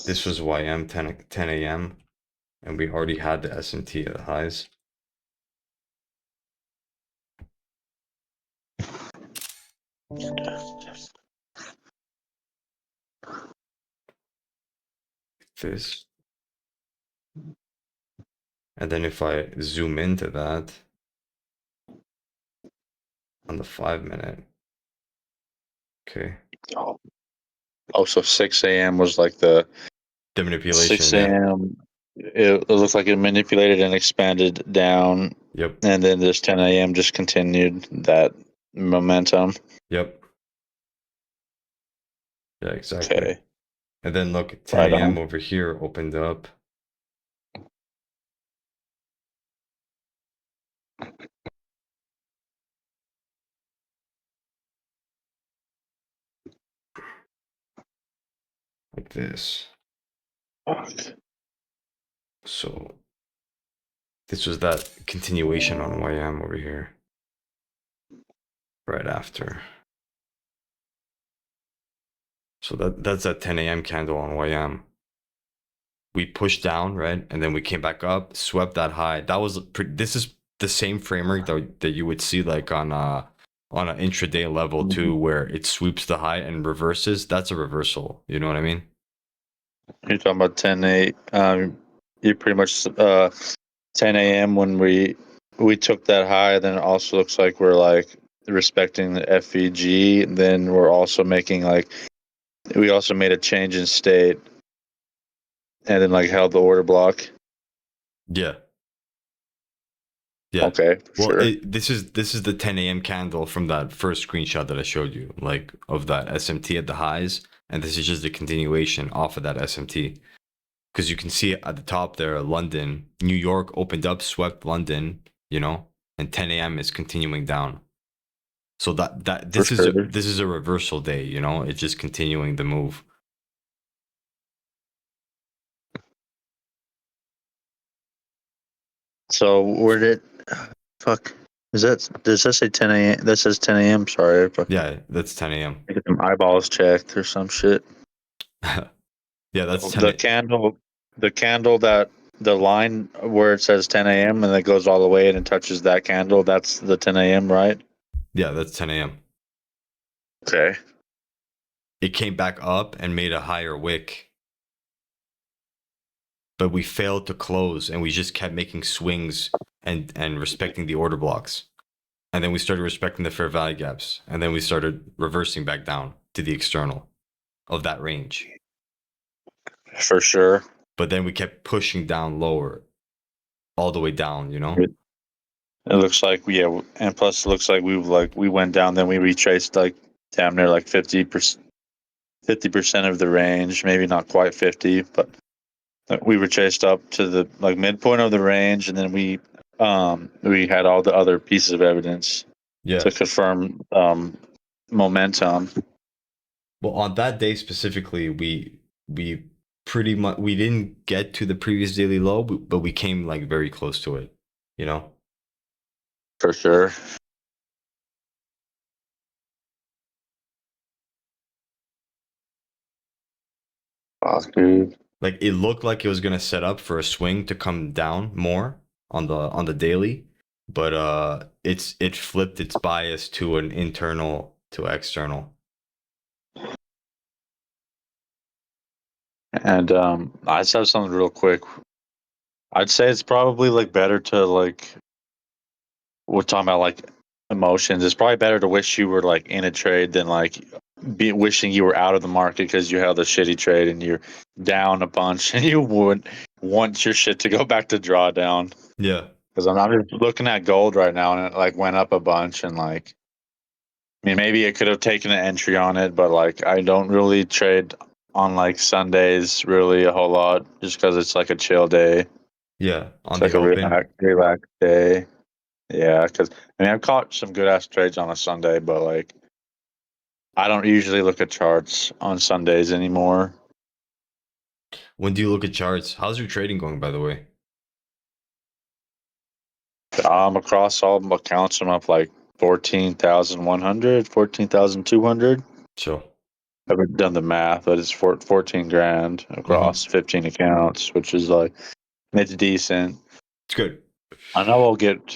this was YM 10 a.m. and we already had the SMT at the highs. This. And then if I zoom into that on the 5-minute, okay. Oh, so 6 a.m. was like the manipulation. 6 a.m. It looked like it manipulated and expanded down. Yep. And then this 10 a.m. just continued that momentum. Yep. Yeah, exactly. Okay. And then look, 10 Right a.m. on. over here opened up. Like this. So this was that continuation on YM over here. Right after. So that's that 10 a.m. candle on YM. We pushed down, right? And then we came back up, swept that high. That was this is the same framework that you would see like on an intraday level too, where it sweeps the high and reverses. That's a reversal. You know what I mean? You're talking about 10-8. You pretty much 10 a.m. when we took that high. Then it also looks like we're like respecting the FEG. Then we're also making like we also made a change in state, and then like held the order block. Yeah. Yeah. Okay. Well, Sure. this is the 10 a.m. candle from that first screenshot that I showed you, like of that SMT at the highs, and this is just a continuation off of that SMT. Because you can see at the top there, London, New York opened up, swept London, you know, and 10 a.m. is continuing down. So this is a reversal day, you know, it's just continuing the move. So where did fuck does that say 10 a.m.? That says 10 a.m. Sorry. Yeah, that's 10 a.m. Get some eyeballs checked or some shit. Yeah, that's 10 the candle that the line where it says 10 a.m. and it goes all the way and it touches that candle. That's the 10 a.m. right? Yeah, that's 10 a.m. Okay. It came back up and made a higher wick, but we failed to close and we just kept making swings and respecting the order blocks. and then we started respecting the fair value gaps, and then we started reversing back down to the external of that range. For sure. But then we kept pushing down lower, all the way down, you know? It looks like and plus it looks like we went down, then we retraced like damn near like 50% of the range, maybe not quite 50, but we retraced up to the like midpoint of the range, and then we had all the other pieces of evidence to confirm momentum. Well, on that day specifically, we pretty much we didn't get to the previous daily low, but we came like very close to it, you know? For sure. Fuck, dude. Like it looked like it was gonna set up for a swing to come down more on the daily, but it flipped its bias to an internal to external. And I just have something real quick. I'd say it's probably like better to like, we're talking about like emotions. It's probably better to wish you were like in a trade than like wishing you were out of the market because you held a shitty trade and you're down a bunch and you would want your shit to go back to drawdown. Yeah. Because I'm just looking at gold right now and it like went up a bunch, and like, I mean, maybe I could have taken an entry on it, but like I don't really trade on like Sundays really a whole lot just because it's like a chill day. Yeah. On It's the like open. a relax day. Yeah, because I mean I've caught some good ass trades on a Sunday, but like I don't usually look at charts on Sundays anymore. When do you look at charts? How's your trading going, by the way? Across all accounts, I'm up like 14,100, 14,200. Sure. I haven't done the math, but it's 14 grand across 15 accounts, which is like, it's decent. It's good. I know I'll get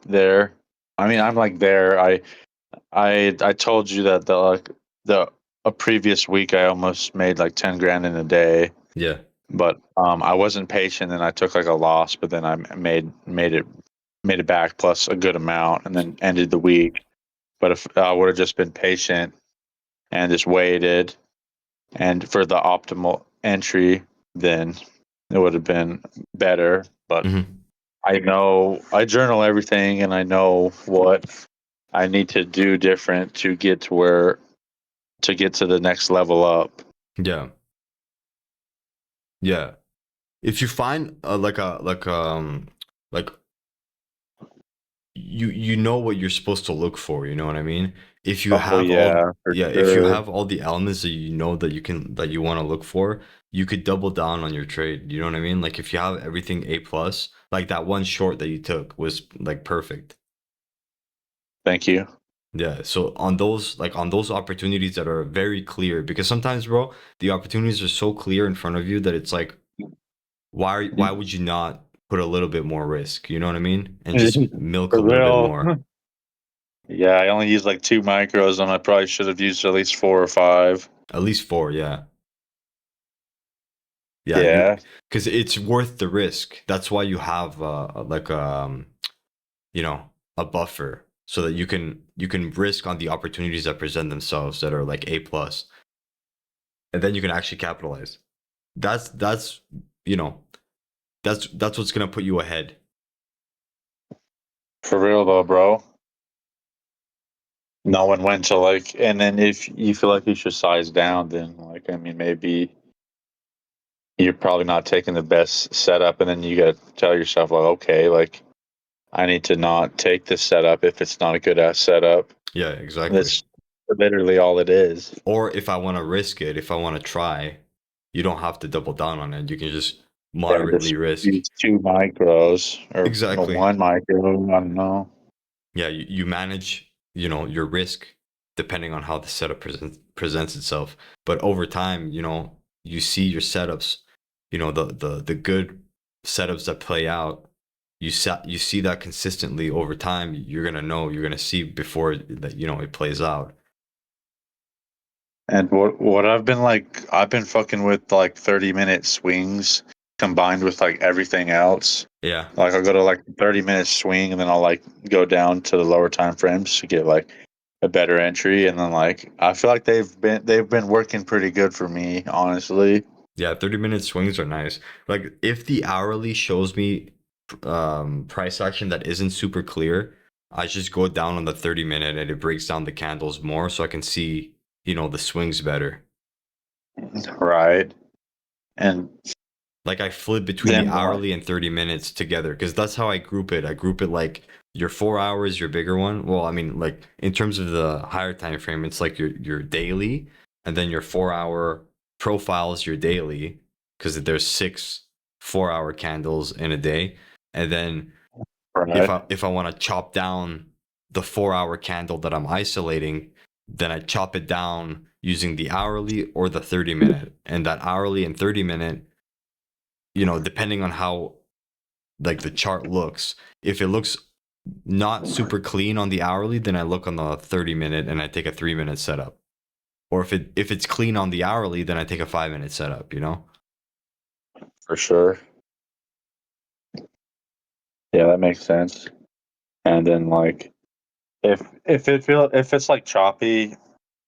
there. I mean, I'm like there. I told you that a previous week I almost made like 10 grand in a day. Yeah. But I wasn't patient and I took like a loss, but then I made it back plus a good amount and then ended the week. But if I would have just been patient and just waited and for the optimal entry, then it would have been better. But I know I journal everything and I know what I need to do different to get to the next level up. Yeah. Yeah. If you find like you know what you're supposed to look for, you know what I mean? If you have if you have all the elements that you know that you want to look for, you could double down on your trade. You know what I mean? Like if you have everything A plus, like that one short that you took was like perfect. Thank you. Yeah, so on those opportunities that are very clear, because sometimes, bro, the opportunities are so clear in front of you that it's like, why would you not put a little bit more risk? You know what I mean? And just milk a little bit more. Yeah, I only used like 2 micros, and I probably should have used at least 4 or 5. At least 4, yeah. Yeah, because it's worth the risk. That's why you have you know, a buffer so that you can risk on the opportunities that present themselves that are like A plus, and then you can actually capitalize. That's you know, that's what's gonna put you ahead. For real though, bro. Knowing when to like, and then if you feel like you should size down, then like, I mean, maybe you're probably not taking the best setup, and then you got to tell yourself like, okay, like I need to not take this setup if it's not a good ass setup. Yeah, exactly. That's literally all it is. Or if I want to risk it, if I want to try, you don't have to double down on it. You can just moderately risk. Use 2 micros or exactly 1 micro. I don't know. Yeah, you manage, you know, your risk depending on how the setup presents itself. But over time, you know, you see your setups, you know, the good setups that play out. You see that consistently over time. You're gonna see before that, you know, it plays out. And what I've been fucking with like 30-minute swings combined with like everything else. Yeah. Like I'll go to like 30-minute swing and then I'll like go down to the lower time frames to get like a better entry, and then like I feel like they've been working pretty good for me, honestly. Yeah, 30-minute swings are nice. Like if the hourly shows me price action that isn't super clear, I just go down on the 30-minute and it breaks down the candles more so I can see, the swings better. Right. And Like I flip between then the what? hourly and 30 minutes together because that's how I group it. I group it like your 4 hours, your bigger one. Well, I mean, like in terms of the higher time frame, it's like your daily, and then your 4 hour profile is your daily because there's 6 4 hour candles in a day, and then Right. if I want to chop down the 4 hour candle that I'm isolating, then I chop it down using the hourly or the 30-minute, and that hourly and 30-minute, depending on how like the chart looks, if it looks not super clean on the hourly, then I look on the 30-minute and I take a 3-minute setup. Or if it's clean on the hourly, then I take a 5-minute setup, For sure. Yeah, that makes sense. And then like if it's like choppy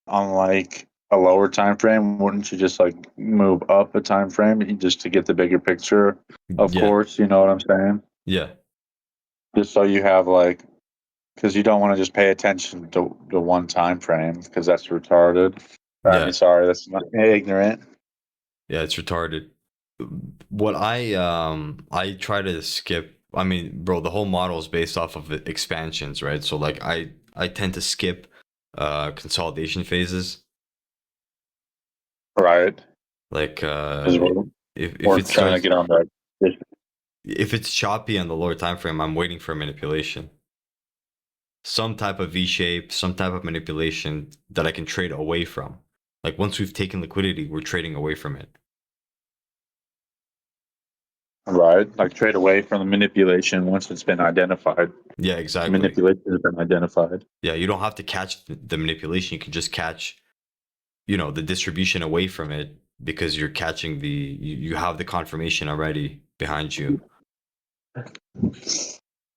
on like a lower time frame, wouldn't you just like move up a time frame just to get the bigger picture? Of Yeah. course, you know what I'm saying? Yeah. Just so you have like, because you don't want to just pay attention to the one time frame because that's retarded. I Yeah. mean, sorry, that's not ignorant. Yeah, it's retarded. What I try to skip. I mean, bro, the whole model is based off of expansions, right? So like I tend to skip consolidation phases. Right. Like 'Cause if we're it trying to starts get on that. if it's choppy on the lower time frame, I'm waiting for manipulation. Some type of V shape, some type of manipulation that I can trade away from. Like once we've taken liquidity, we're trading away from it. Right. Like trade away from the manipulation once it's been identified. Yeah, exactly. Manipulation has been identified. Yeah, you don't have to catch the manipulation. You can just catch, the distribution away from it because you're catching you have the confirmation already behind you.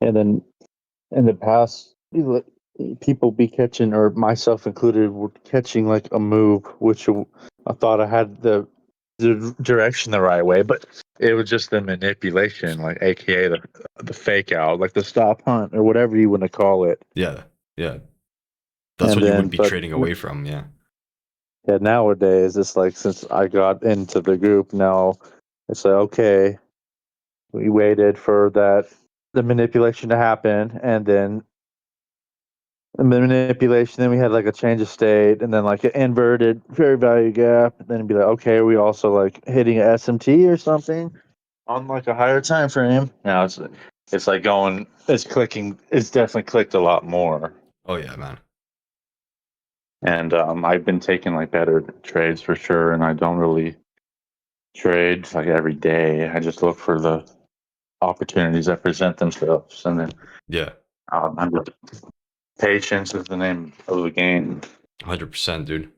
And then in the past, people be catching, or myself included, were catching like a move, which I thought I had the direction the right way, but it was just the manipulation, like AKA the fake out, like the stop hunt or whatever you want to call it. Yeah, yeah. That's And what you then, would be but trading away from. Yeah. yeah, nowadays it's like since I got into the group, now it's like okay, we waited for the manipulation to happen, and then the manipulation. Then we had like a change of state, and then like an inverted fair value gap. And then it'd be like, okay, are we also like hitting a SMT or something on like a higher time frame? Now it's like going, it's clicking. It's definitely clicked a lot more. Oh yeah, man. And I've been taking like better trades for sure, and I don't really trade like every day. I just look for the opportunities that present themselves, and then Yeah. I'm just, patience is the name of the game. 100%, dude.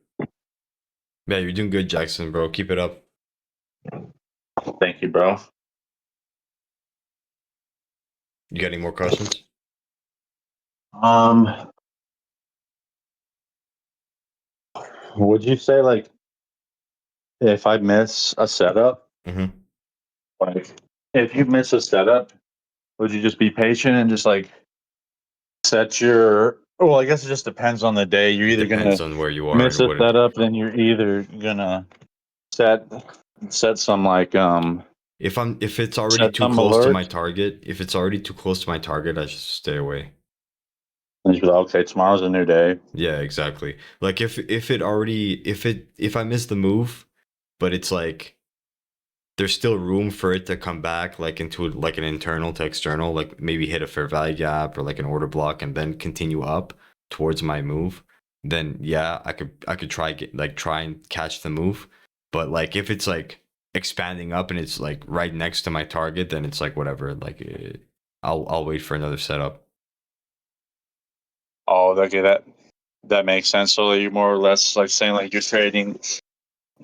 Yeah, you're doing good, Jackson, bro. Keep it up. Thank you, bro. You got any more questions? Would you say like if I miss a setup, Mm-hmm. like if you miss a setup, would you just be patient and just like set your? Well, I guess it just depends on the day. You're either Depends gonna on where you are miss and a what it. setup, then you're either gonna set some like If it's already set too some close to alerts. my target, if it's already too close to my target, I just stay away. And you'd be like, okay, tomorrow's a new day. Yeah, exactly. Like if I miss the move, but it's like there's still room for it to come back like into like an internal to external, like maybe hit a fair value gap or like an order block and then continue up towards my move, then yeah, I could try and catch the move. But like if it's like expanding up and it's like right next to my target, then it's like whatever. Like I'll wait for another setup. Oh, okay, that makes sense. So you're more or less like saying like you're trading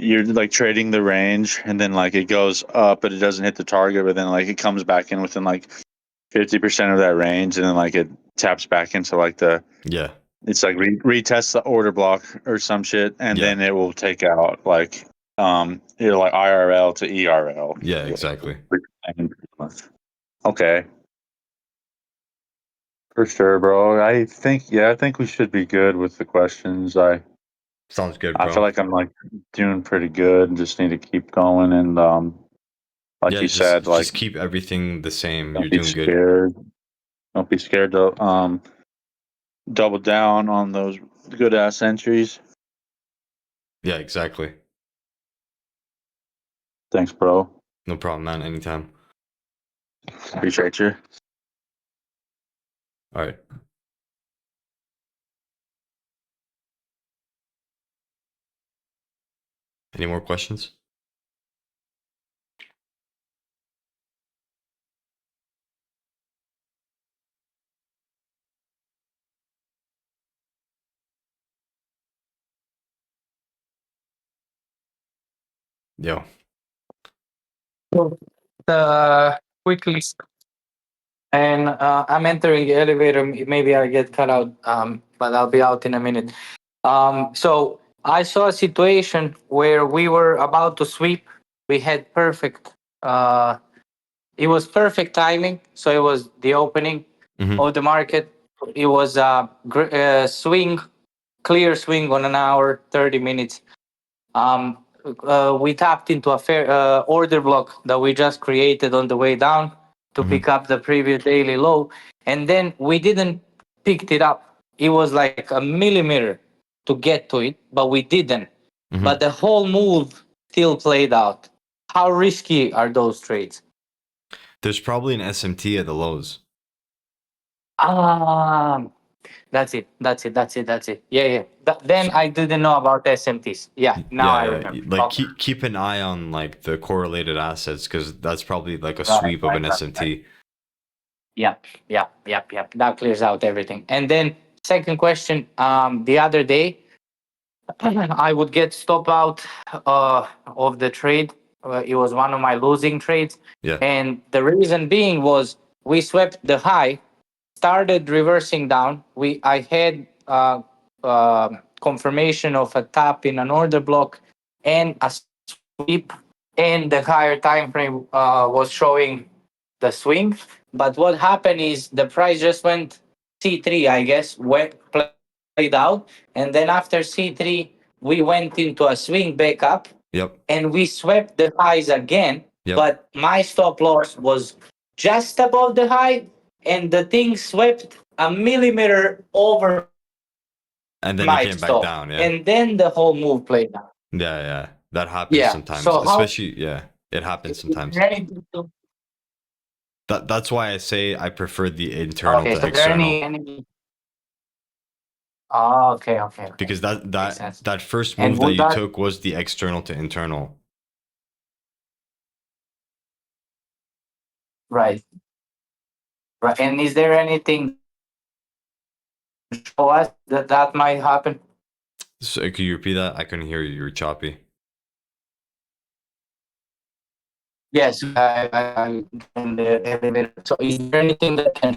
you're like trading the range, and then like it goes up, but it doesn't hit the target, but then like it comes back in within like 50% of that range, and then like it taps back into like the Yeah. it's like retests the order block or some shit, and Yeah. then it will take out like like IRL to ERL. Yeah, exactly. Okay. For sure, bro. I think we should be good with the questions. Sounds good, I bro. feel like I'm like doing pretty good. Just need to keep going and like yeah, you said, like just keep everything the same. don't You're be doing good. scared. Don't be scared to double down on those good ass entries. Yeah, exactly. Thanks, bro. No problem, man. Anytime. Appreciate you. All right. Any more questions? Yo. Quickly, and I'm entering the elevator. Maybe I get cut out, but I'll be out in a minute. So I saw a situation where we were about to sweep. We had perfect. It was perfect timing. So it was the opening Mhm. of the market. It was a swing, clear swing on an hour, 30 minutes. We tapped into a fair order block that we just created on the way down to pick up the previous daily low, and then we didn't pick it up. It was like a millimeter to get to it, but we didn't. Mhm. But the whole move still played out. How risky are those trades? There's probably an SMT at the lows. Um, that's it. Yeah, yeah. Then I didn't know about SMTs. Yeah, now I Yeah, remember. like Okay. keep an eye on like the correlated assets because that's probably like a Right, sweep of an right. SMT. Yep. That clears out everything. And then second question, the other day I would get stop out of the trade. It was one of my losing trades. Yeah. And the reason being was we swept the high, started reversing down. I had confirmation of a tap in an order block and a sweep, and the higher time frame was showing the swing. But what happened is the price just went C3, I guess, played out, and then after C3 we went into a swing back up, Yep. and we swept the highs again. Yep. But my stop loss was just above the high, and the thing swept a millimeter over And then my it came back stop, down. Yeah. and then the whole move played out. Yeah. That happens Yeah. sometimes. So how? Especially it happens sometimes. Anything to- That's why I say I prefer the internal Okay. to So there external. any? Oh, okay. Because Makes that sense. that first And move that would you that- took was the external to internal. Right. And is there anything to show us that might happen? So could you repeat that? I couldn't hear you. You were choppy. Yes, I'm in the elevator. So is there anything that can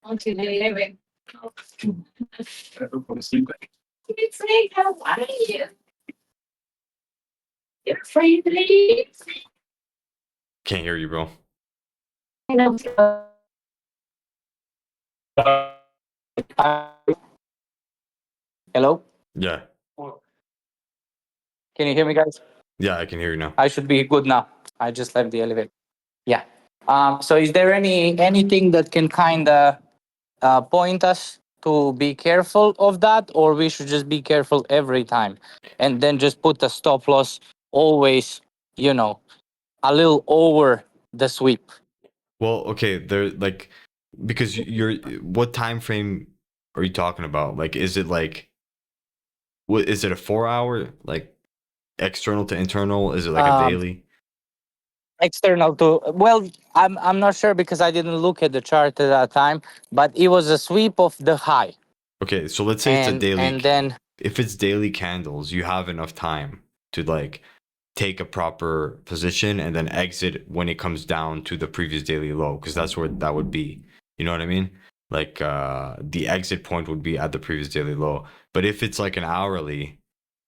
Onto the elevator. It's like, how are you? You're afraid to leave. Can't hear you, bro. Hello? Yeah. Can you hear me, guys? Yeah, I can hear you now. I should be good now. I just left the elevator. Yeah. So is there anything that can kind of point us to be careful of that, or we should just be careful every time and then just put the stop loss always, a little over the sweep? Well, okay, there like because you're what time frame are you talking about? Like is it like what is it a 4 hour like external to internal? Is it like a daily? External to, well, I'm not sure because I didn't look at the chart at that time, but it was a sweep of the high. Okay, so let's say it's a and daily. and then If it's daily candles, you have enough time to like take a proper position and then exit when it comes down to the previous daily low, because that's where that would be. You know what I mean? Like the exit point would be at the previous daily low. But if it's like an hourly,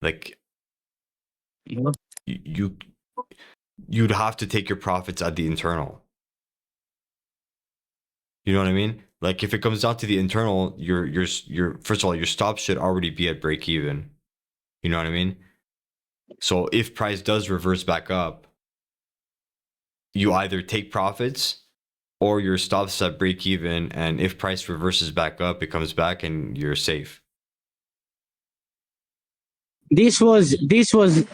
like you you'd have to take your profits at the internal. You know what I mean? Like if it comes down to the internal, your first of all, your stop should already be at break even. You know what I mean? So if price does reverse back up, you either take profits or your stops at break even, and if price reverses back up, it comes back and you're safe. This was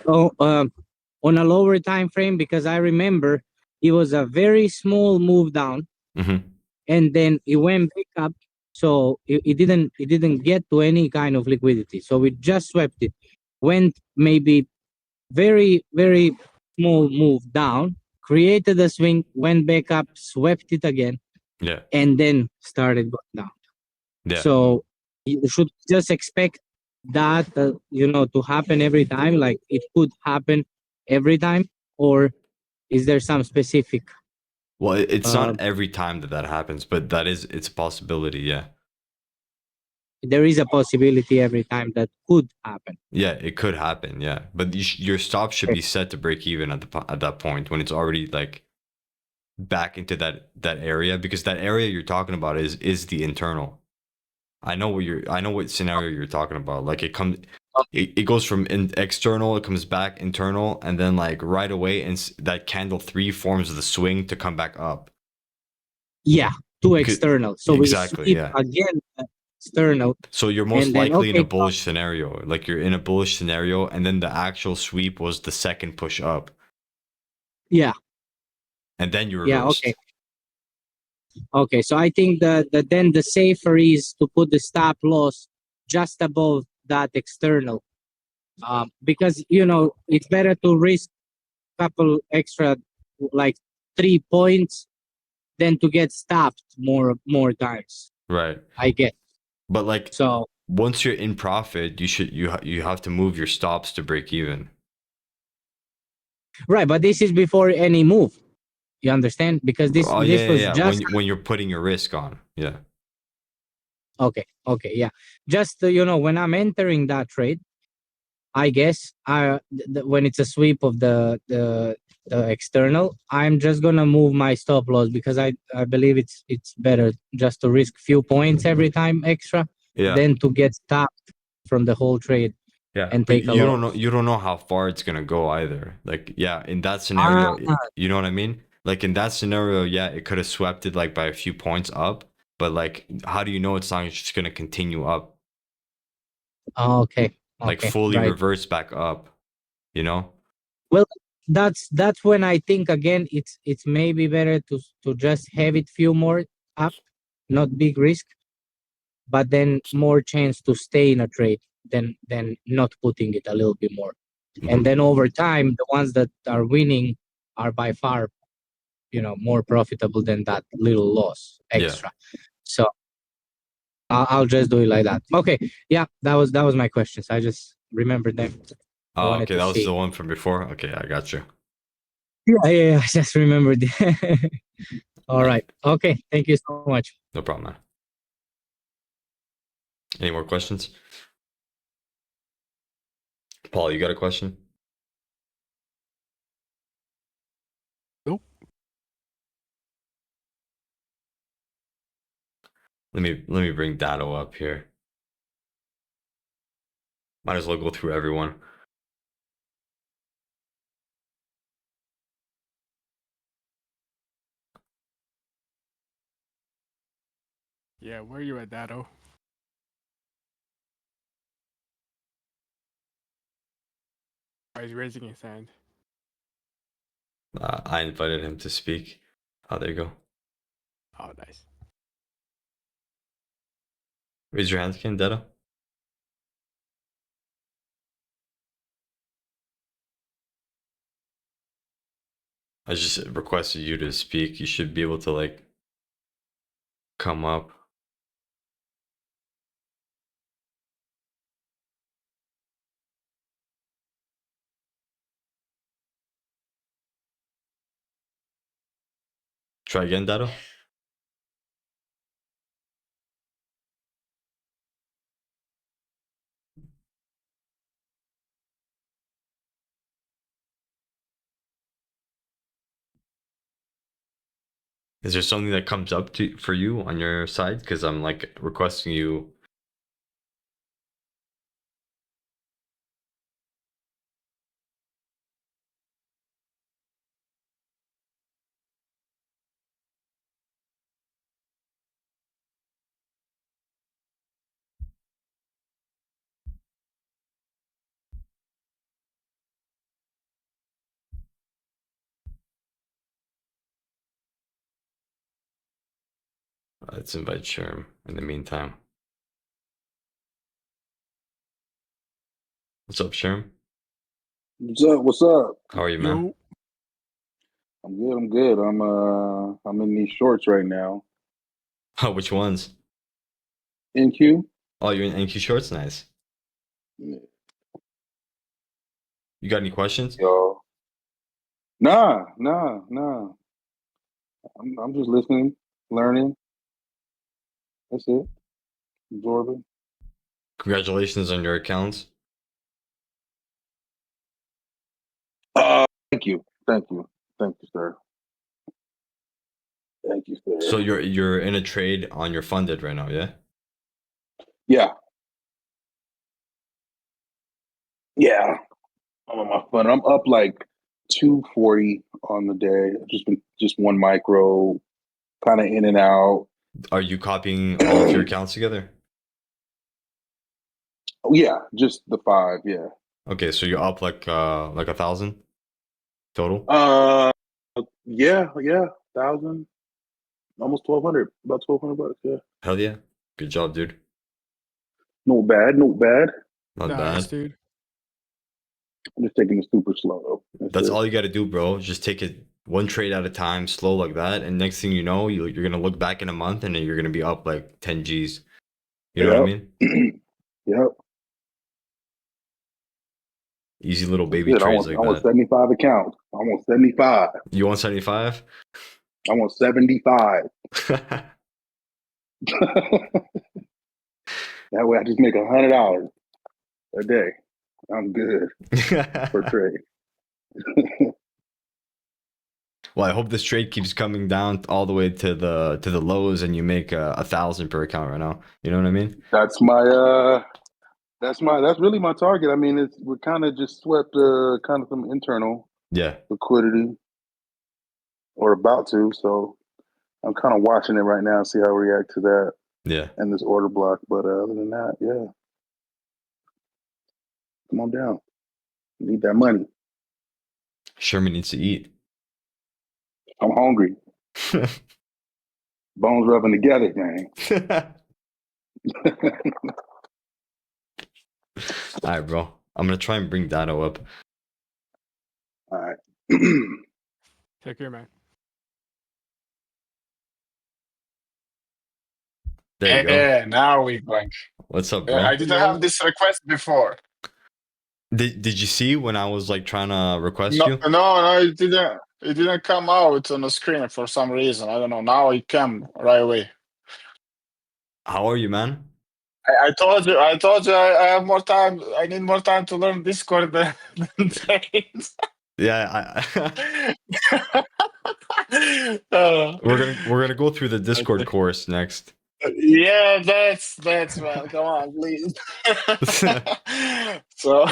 on a lower time frame, because I remember it was a very small move down, Mm-hmm. and then it went back up. So it didn't get to any kind of liquidity. So we just swept it. Went maybe very small move down, created a swing, went back up, swept it again, Yeah. and then started going down. Yeah. So you should just expect that to happen every time. Like it could happen every time, or is there some specific? Well, it's not every time that happens, but it's a possibility. Yeah. There is a possibility every time that could happen. Yeah, it could happen. Yeah, but your stop should be set to break even at that point when it's already like back into that area, because that area you're talking about is the internal. I know what scenario you're talking about. Like it goes from external, it comes back internal, and then like right away, and that candle 3 forms the swing to come back up. Yeah, to external. So exactly, we see yeah. again external. So you're most and then, likely in a okay, bullish scenario. Like you're in a bullish scenario, and then the actual sweep was the second push up, Yeah. and then you Yeah. reversed. Okay. Okay. So I think that then the safer is to put the stop loss just above that external, because it's better to risk a couple extra, like 3 points, than to get stopped more times. Right. I get. But like, So once you're in profit, you have to move your stops to break even. right, but this is before any move. You understand? Because this was just when you're putting your risk on. Yeah. okay. Yeah. Just when I'm entering that trade, I guess when it's a sweep of the external, I'm just gonna move my stop loss, because I believe it's better just to risk few points every time extra than to get stopped from the whole trade. Yeah, and but take a loss. you don't know how far it's gonna go either. Like, yeah, in that scenario, you know what I mean? Like in that scenario, yeah, it could have swept it like by a few points up, but like, how do you know it's not just gonna continue up? Okay. Like fully reverse back up, you know? Well, that's when I think again it's maybe better to just have it few more up, not big risk, but then more chance to stay in a trade than not putting it a little bit more. And then over time, the ones that are winning are by far more profitable than that little loss extra. So I'll just do it like that. Okay. Yeah, that was my questions. I just remembered them. Oh, okay, that was the one from before. Okay, I got you. Yeah, I just remembered. All right. Okay. Thank you so much. No problem, man. Any more questions? Paul, you got a question? Nope. Let me bring Dado up here. Might as well go through everyone. Yeah, where are you at, Dado? He's raising his hand. I invited him to speak. Oh, there you go. Oh, nice. Raise your hand again, Dado. I just requested you to speak. You should be able to like come up. Try again, Dado. Is there something that comes up for you on your side? Because I'm like requesting you. Let's invite Sherm in the meantime. What's up, Sherm? What's up? What's up? How are you, man? Yo. I'm good. I'm good. I'm in these shorts right now. Oh, which ones? NQ. Oh, you're in NQ shorts? Nice. Yeah. You got any questions? Yo. Nah. I'm just listening, learning. That's it. Absorbing. Congratulations on your accounts. Thank you. Thank you, sir. Thank you, sir. So you're in a trade on your funded right now, yeah? Yeah. I'm on my fun. I'm up like 240 on the day. Just one micro, kind of in and out. Are you copying all of your accounts together? Oh, yeah, just the 5. Yeah. Okay, so you're up like 1,000 total? Yeah, 1,000, almost 1,200, about 1,200 bucks. Yeah, Hell yeah. Good job, dude. no bad. Not Nice, bad. dude. I'm just taking it super slow. That's it. all you got to do, bro. Just take it one trade at a time, slow like that. And next thing you know, you're going to look back in a month and then you're going to be up like 10 G's. You know what I mean? Yep. Easy little That's baby it. trades I like want that. 75 accounts. I want 75. You want 75? I want 75. That way I just make $100 a day. I'm good per trade. Well, I hope this trade keeps coming down all the way to the lows, and you make 1,000 per account right now. You know what I mean? That's really my target. I mean, we're kind of just swept kind of some internal Yeah. liquidity, or about to. So I'm kind of watching it right now, see how we react to that. Yeah. And this order block. But other than that, yeah. Come on down. Need that money. Sherman needs to eat. I'm hungry. Bones rubbing together, man. All right, bro. I'm gonna try and bring Dado up. All right. Take care, man. There you go. Yeah, now we're going. What's up, bro? I didn't have this request before. Did you see when I was like trying to request No, you? no, it didn't. It didn't come out on the screen for some reason. I don't know. Now it came right away. How are you, man? I told you. I have more time. I need more time to learn Discord than trades. Yeah, Uh, we're gonna go through the Discord course next. yeah, that's man. Come on, please. So,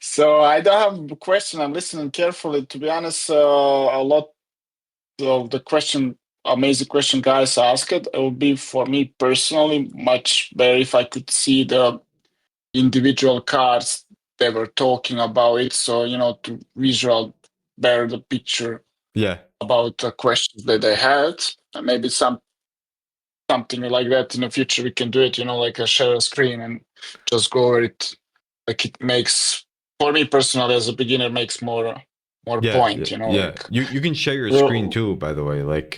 so I don't have a question. I'm listening carefully. To be honest, a lot of the amazing question guys asked, it would be for me personally much better if I could see the individual cards they were talking about it. So to visual better the picture. Yeah. About the questions that they had, and maybe something like that in the future we can do it, like a share a screen and just go over it. Like it makes, for me personally as a beginner, makes more point, Yeah. like, You can share your screen too, by the way. Like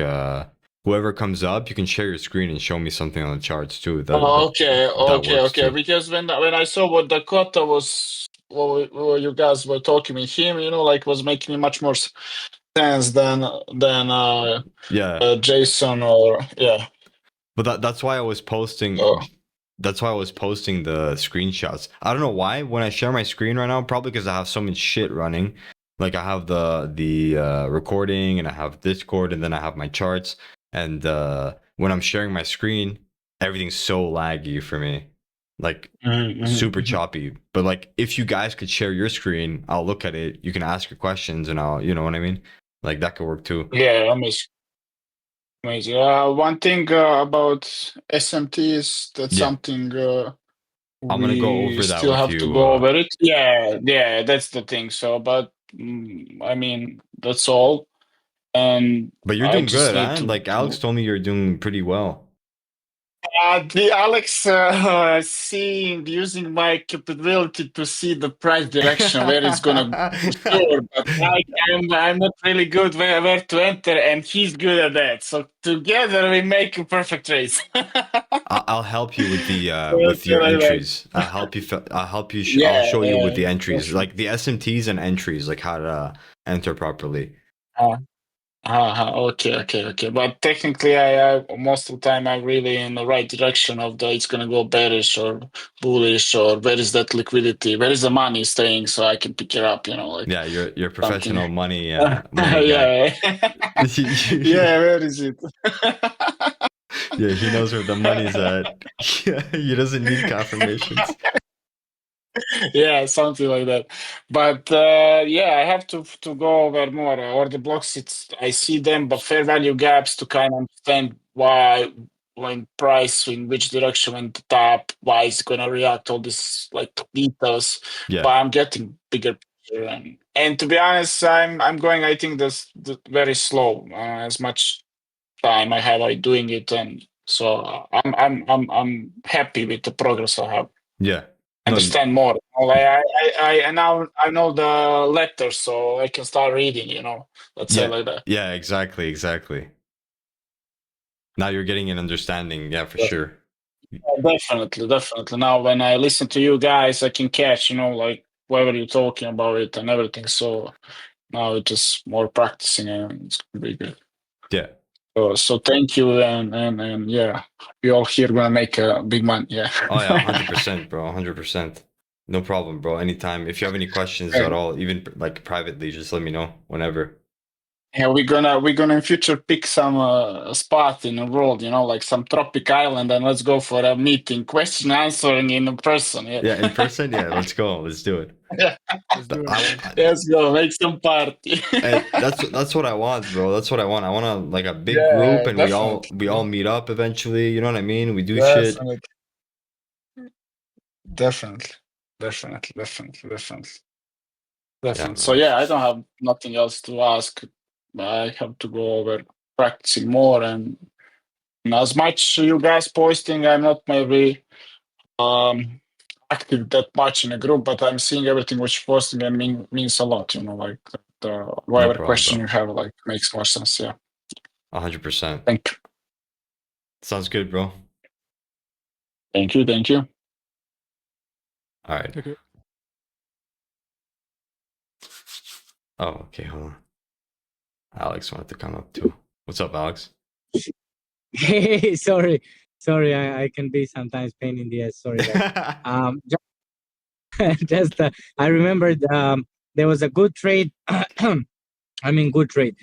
whoever comes up, you can share your screen and show me something on the charts too. Okay. Because when I saw what Dakota was, what you guys were talking with him, like was making much more sense than Yeah, Jason or yeah. but that's why I was posting. Oh. That's why I was posting the screenshots. I don't know why. When I share my screen right now, probably because I have so much shit running. Like I have the recording, and I have Discord, and then I have my charts. And when I'm sharing my screen, everything's so laggy for me, like super choppy. But like, if you guys could share your screen, I'll look at it. You can ask your questions, and I'll, you know what I mean. Like that could work too. Yeah, amazing. One thing about SMT is that Yeah. something I'm gonna go over that still with have you. to go over it. Yeah, that's the thing. So, but I mean, that's all. And But you're I doing just good, need huh? to- Like Alex told me, you're doing pretty well. The Alex seeing using my capability to see the price direction where it's gonna go, sure, but I'm not really good where to enter, and he's good at that. So together we make a perfect race. I'll help you with the That's with your what I like. entries. I'll help you. I'll help you. I'll Yeah, show you with the yeah, entries, definitely. like the SMTs and entries, like how to enter properly. Okay. But technically, I most of the time I'm really in the right direction of it's gonna go bearish or bullish, or where is that liquidity, where is the money staying, so I can pick it up. Like Yeah, you're professional something. money money guy. Yeah, yeah. Where is it? Yeah, he knows where the money's at. Yeah, he doesn't need confirmations. Yeah, something like that. But yeah, I have to go over more order blocks. I see them, but fair value gaps to kind of understand why when price in which direction went the top, why it's gonna react, all this like details. Yeah. But I'm getting bigger picture, and to be honest, I'm going. I think this very slow. As much time I have, I doing it, and so I'm happy with the progress I have. Yeah. Understand more. I now I know the letters, so I can start reading. Let's say like that. Yeah, exactly. Now you're getting an understanding. Yeah, for sure. Definitely. Now when I listen to you guys, I can catch, like whatever you're talking about it and everything. So now it's just more practicing, and it's gonna be good. Yeah. So thank you, and yeah, we all here gonna make a big money. Yeah. Oh yeah, 100%, bro. 100%. No problem, bro. Anytime. If you have any questions at all, even like privately, just let me know whenever. Yeah, we're gonna in future pick some spot in the world, like some tropic island, and let's go for a meeting, question answering in person. Yeah, in person. Yeah, let's go. Let's do it. Let's do it. Let's go make some party. And that's what I want, bro. That's what I want. I want like a big Yeah, group, and definitely. we all meet up eventually. You know what I mean? We do shit. Definitely. Yeah, So man. yeah, I don't have nothing else to ask. I have to go over practicing more, and as much you guys posting, I'm not maybe active that much in a group, but I'm seeing everything which you're posting, and means a lot. Like whatever problem, question bro. you have, like makes more sense. Yeah. 100%. Thank you. Sounds good, bro. Thank you. All right. Okay. Oh, okay. Hold on. Alex wanted to come up too. What's up, Alex? Hey, sorry, I can be sometimes pain in the ass. Sorry, guys. Just I remembered there was a good trade. I mean, good trade.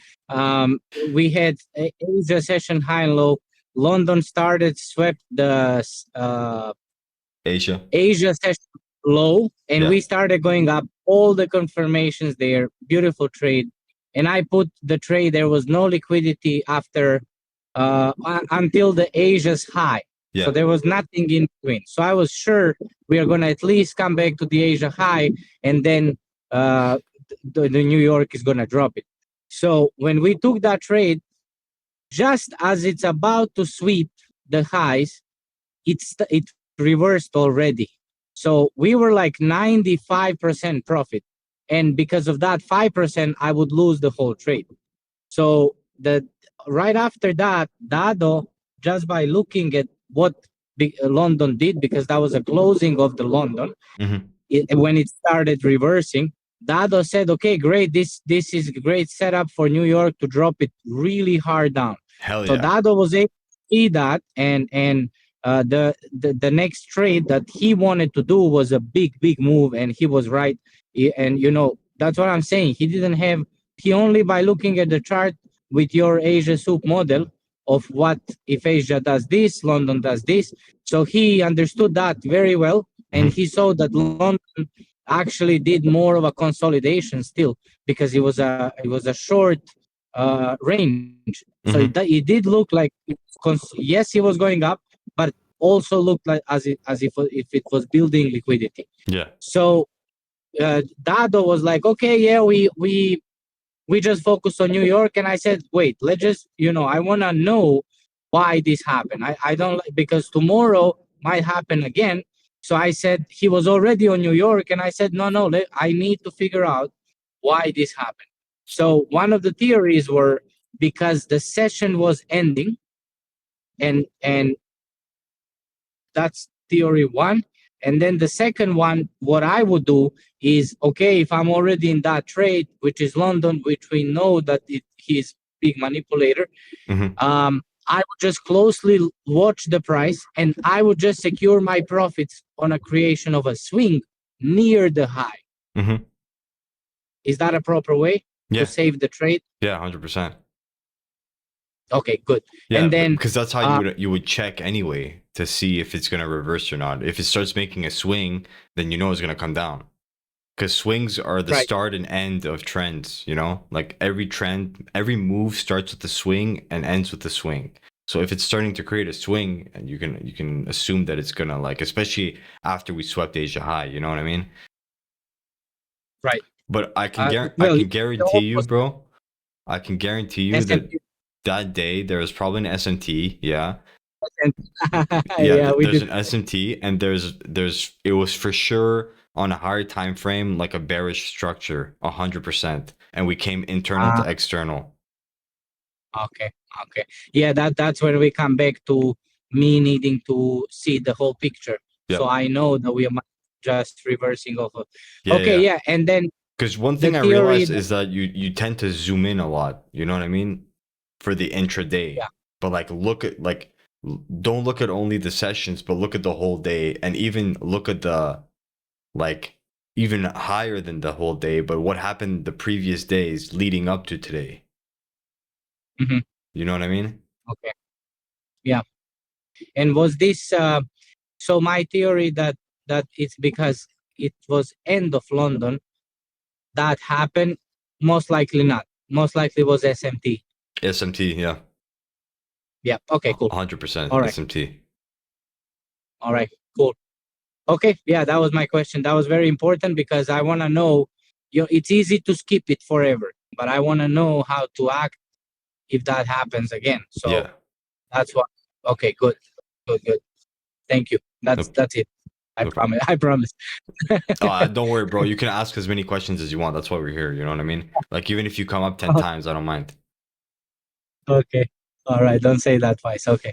We had Asia session high and low. London started, swept the Asia session low, and we started going up. All the confirmations there, beautiful trade. And I put the trade. There was no liquidity after until the Asia's high. So there was nothing in between. So I was sure we are gonna at least come back to the Asia high, and then the New York is gonna drop it. So when we took that trade, just as it's about to sweep the highs, it reversed already. So we were like 95% profit, and because of that 5%, I would lose the whole trade. So right after that, Dado, just by looking at what London did, because that was a closing of the London, when it started reversing, Dado said, okay, great, this is a great setup for New York to drop it really hard down. Hell So yeah. Dado was able to see that, and the next trade that he wanted to do was a big move, and he was right. And you know, that's what I'm saying. He only by looking at the chart with your Asia soup model of what if Asia does this, London does this. So he understood that very well, and he saw that London actually did more of a consolidation still, because it was a short range. So it did look like yes, he was going up, but also looked like as if it was building liquidity. Yeah. So Dado was like, okay, yeah, we just focused on New York, and I said, wait, let's just, you know, I want to know why this happened. I don't like, because tomorrow might happen again. So I said, he was already on New York, and I said, no, I need to figure out why this happened. So one of the theories were because the session was ending, and that's theory one. And then the second one, what I would do is, okay, if I'm already in that trade, which is London, which we know that he's big manipulator, I would just closely watch the price, and I would just secure my profits on a creation of a swing near the high. Is that a proper way to save the trade? Yeah, 100%. Okay, good. Yeah, and then because that's how you would check anyway to see if it's going to reverse or not. If it starts making a swing, then you know it's going to come down. Because swings are the start and end of trends, you know? Like every trend, every move starts with the swing and ends with the swing. So if it's starting to create a swing, and you can assume that it's going to, like, especially after we swept Asia high, you know what I mean? Right. But I can guarantee you, bro. I can guarantee you that day there was probably an SMT, yeah. There's an SMT, and it was for sure on a higher time frame, like a bearish structure, 100%, and we came internal to external. Okay. Yeah, that's when we come back to me needing to see the whole picture. Yep. So I know that we are just reversing off of. And then because one thing I realized is that you tend to zoom in a lot. You know what I mean? For the intraday. Yeah. But don't look at only the sessions, but look at the whole day, and even look at the, like, even higher than the whole day, but what happened the previous days leading up to today. You know what I mean? Okay. Yeah. And was this so my theory that it's because it was end of London that happened? Most likely not. Most likely was SMT. SMT, yeah. Yeah. Okay, cool. 100% All right. SMT. All right, cool. Okay, yeah, that was my question. That was very important because I want to know, it's easy to skip it forever, but I want to know how to act if that happens again. So that's what. Okay, good. Thank you. That's it. I promise. Don't worry, bro. You can ask as many questions as you want. That's why we're here. You know what I mean? Like, even if you come up 10 times, I don't mind. Okay. All right. Don't say that twice. Okay.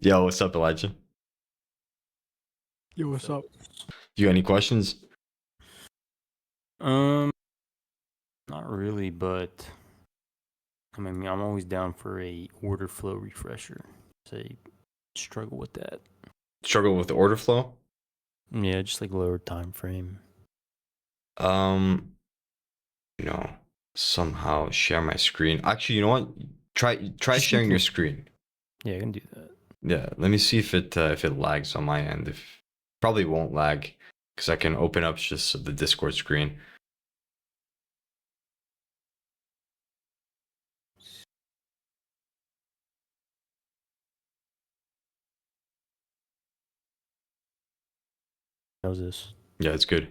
Yo, what's up, Elijah? Yo, what's up? You got any questions? Not really, but I mean, I'm always down for a order flow refresher. Say, struggle with that. Struggle with the order flow? Yeah, just like lower time frame. Somehow share my screen. Actually, you know what? Try sharing your screen. Yeah, I can do that. Yeah, let me see if it lags on my end. Probably won't lag because I can open up just the Discord screen. How's this? Yeah, it's good.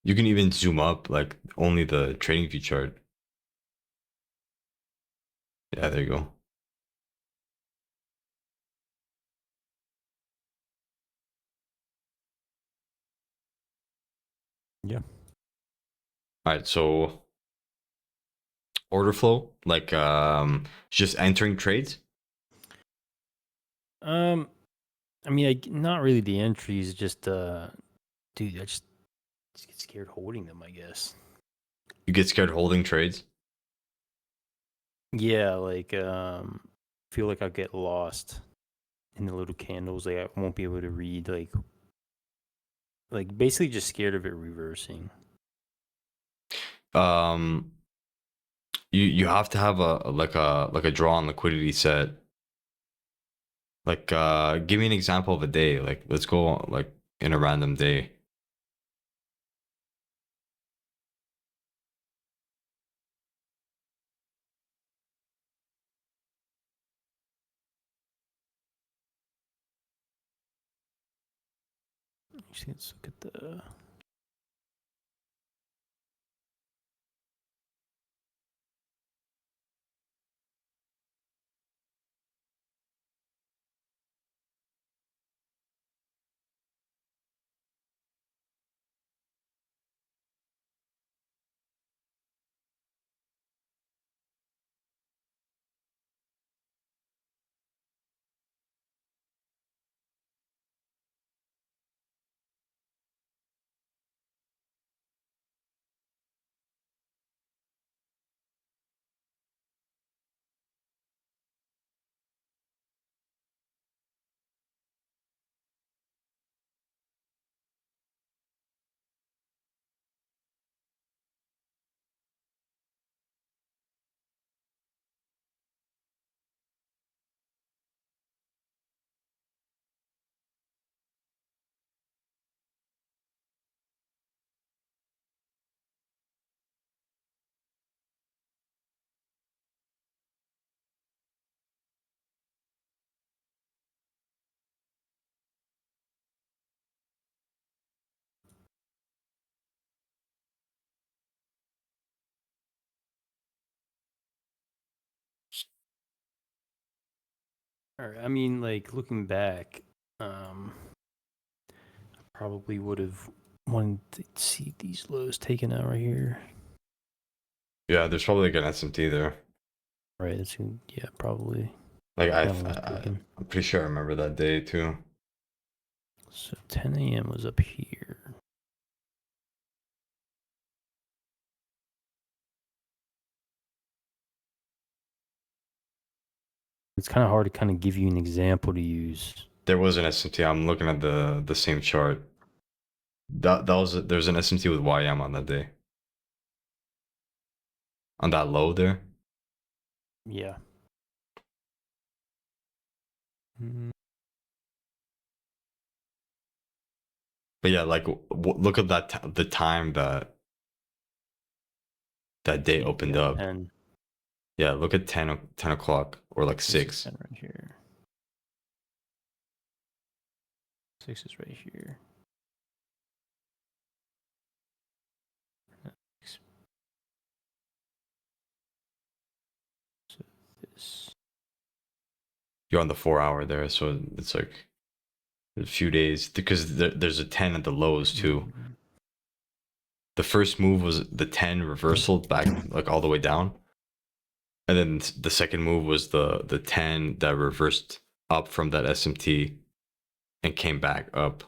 You can even zoom up, like, only the trading view chart. Yeah, there you go. Yeah. All right, so order flow, like just entering trades. I mean, not really the entries, just dude, I just get scared holding them, I guess. You get scared holding trades? Yeah, like feel like I'll get lost in the little candles. Like I won't be able to read. Like basically just scared of it reversing. You have to have a draw on liquidity set. Like give me an example of a day. Like let's go like in a random day. Actually, let's look at the. All right, I mean, like looking back, I probably would have wanted to see these lows taken out right here. Yeah, there's probably like an SMT there. Right, that's yeah, probably. Like I'm I'm pretty sure I remember that day too. So 10 a.m. was up here. It's kind of hard to kind of give you an example to use. There was an SMT. I'm looking at the same chart. There's an SMT with YM on that day. On that low there. Yeah. But yeah, like look at that the time that day opened up. 10. Yeah, look at 10 o'clock or like 6. 10 right here. 6 is right here. So this. You're on the 4 hour there, so it's like a few days because there's a 10 at the lows too. Mm-hmm. The first move was the 10 reversal back like all the way down. And then the second move was the 10 that reversed up from that SMT and came back up.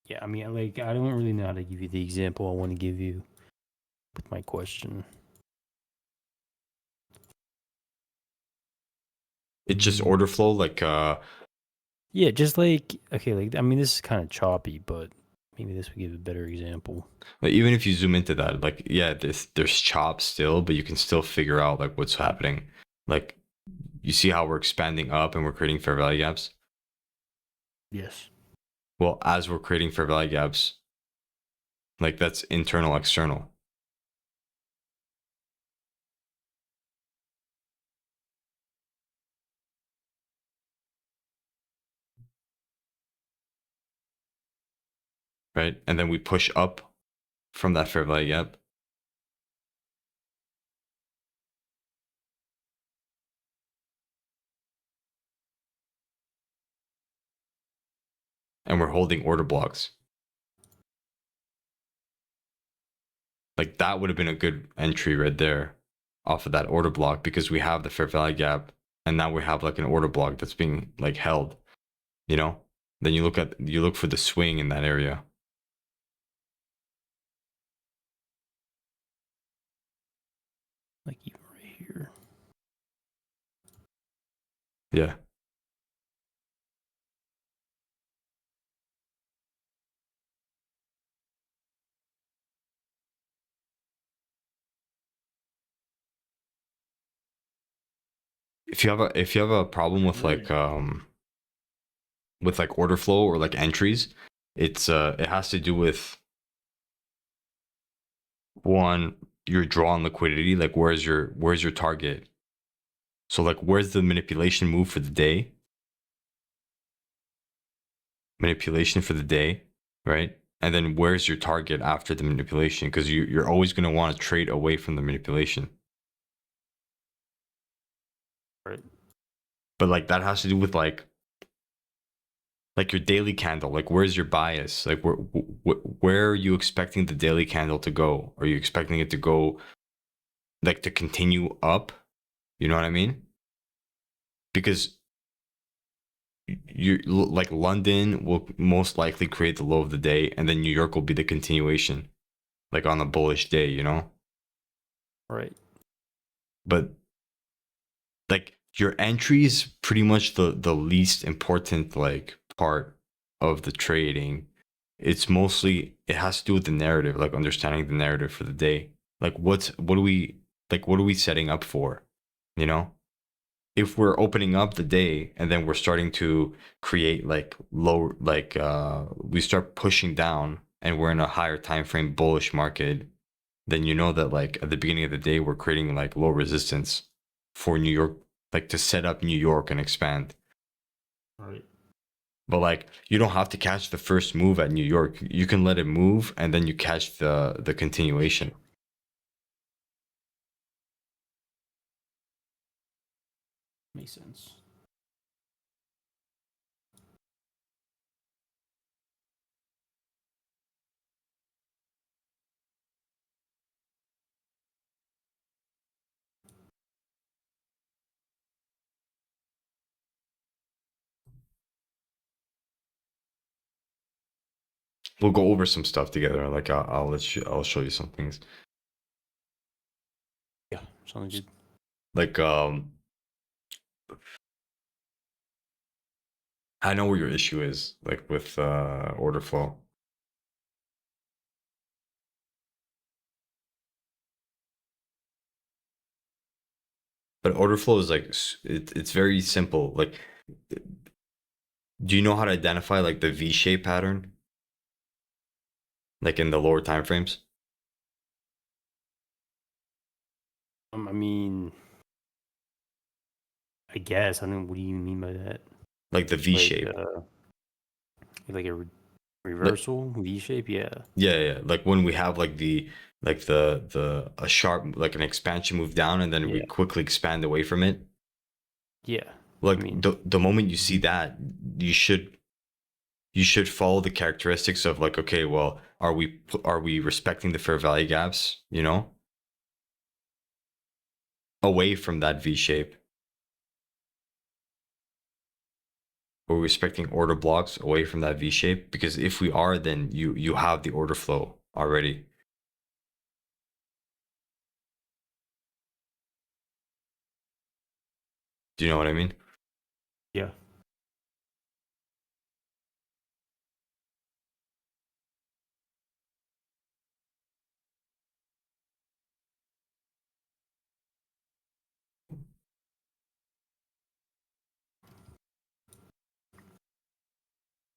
Yeah, I mean, like, I don't really know how to give you the example I want to give you with my question. It's just order flow, like yeah, just like, okay, like, I mean, this is kind of choppy, but maybe this would give a better example. like even if you zoom into that, like yeah, there's chop still, but you can still figure out like what's happening. Like you see how we're expanding up and we're creating fair value gaps. Yes. Well, as we're creating fair value gaps, like that's internal, external. Right? And then we push up from that fair value gap. And we're holding order blocks. Like that would have been a good entry right there off of that order block because we have the fair value gap and now we have like an order block that's being like held, you know? Then you look for the swing in that area. Like even right here. Yeah. If you have a problem with like order flow or like entries, it has to do with one, your draw on liquidity, like where's your target? So like where's the manipulation move for the day? Manipulation for the day, right? And then where's your target after the manipulation? Because you're always going to want to trade away from the manipulation. Right. But like that has to do with like your daily candle. Like where's your bias? Like where are you expecting the daily candle to go? Are you expecting it to go like to continue up? You know what I mean? Because you like London will most likely create the low of the day, and then New York will be the continuation, like on a bullish day, you know? Right. But like your entry is pretty much the least important like part of the trading. It's mostly, it has to do with the narrative, like understanding the narrative for the day. Like what are we setting up for? You know? If we're opening up the day and then we're starting to create like low, like we start pushing down and we're in a higher time frame bullish market, then you know that like at the beginning of the day we're creating like low resistance for New York, like to set up New York and expand. Right. But like you don't have to catch the first move at New York. You can let it move and then you catch the continuation. Makes sense. We'll go over some stuff together. Like I'll show you some things. Yeah, sounds good. Like I know where your issue is, like with order flow. But order flow is like it's very simple. Like, do you know how to identify like the V shape pattern? Like in the lower time frames? I mean, I guess. I don't know. What do you mean by that? Like the V Like, shape. like a reversal V shape? Yeah. Yeah. Like when we have like the a sharp, like an expansion move down and then we Yeah. quickly expand away from it. Yeah. Like I mean, the moment you see that, you should follow the characteristics of like, okay, well, are we respecting the fair value gaps, you know, away from that V shape? Are we respecting order blocks away from that V shape? Because if we are, then you have the order flow already. Do you know what I mean? yeah.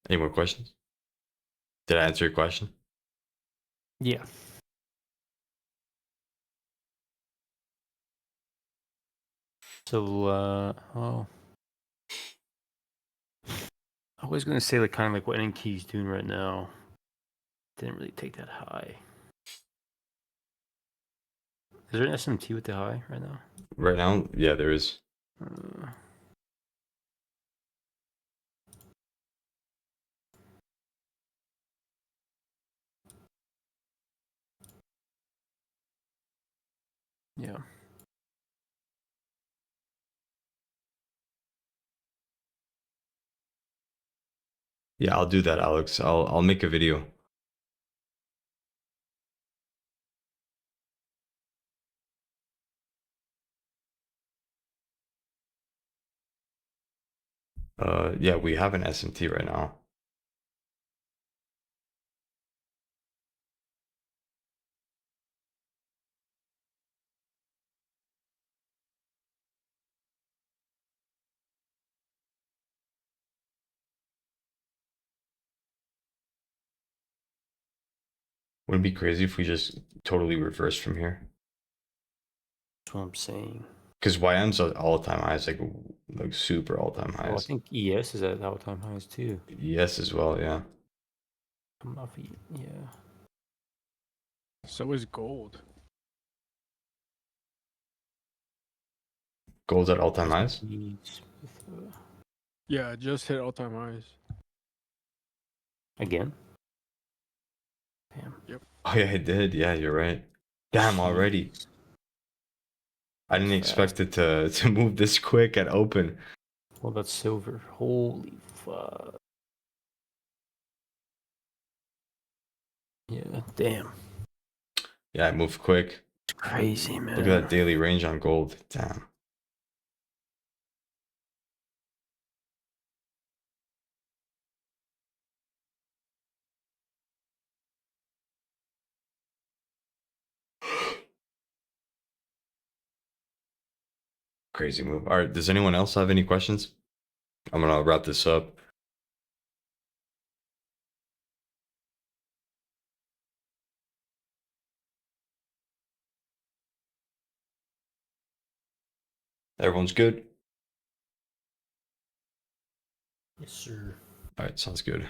Any more questions? Did I answer your question? Yeah. So, oh, I was gonna say like kind of like what NK's doing right now. Didn't really take that high. Is there an SMT with the high right now? Right now, yeah, there is. Uh, yeah. Yeah, I'll do that, Alex. I'll make a video. Yeah, we have an SMT right now. Wouldn't it be crazy if we just totally reverse from here? That's what I'm saying. Because YM's at all-time highs, like super all-time Well, I highs. think ES is at all-time highs too. Yes, as well. Yeah. I'm off, yeah. So is gold. Gold's at all-time highs. Yeah, it just hit all-time highs. Again. Damn. Oh yeah, it did. Yeah, you're right. Damn, already. Jeez. I didn't expect it to move this quick at open. What about silver? Holy fuck. Yeah, damn. Yeah, it moved quick. It's crazy, man. Look at that daily range on gold. Damn. Crazy move. All right, does anyone else have any questions? I'm gonna wrap this up. Everyone's good? Yes, sir. All right, sounds good.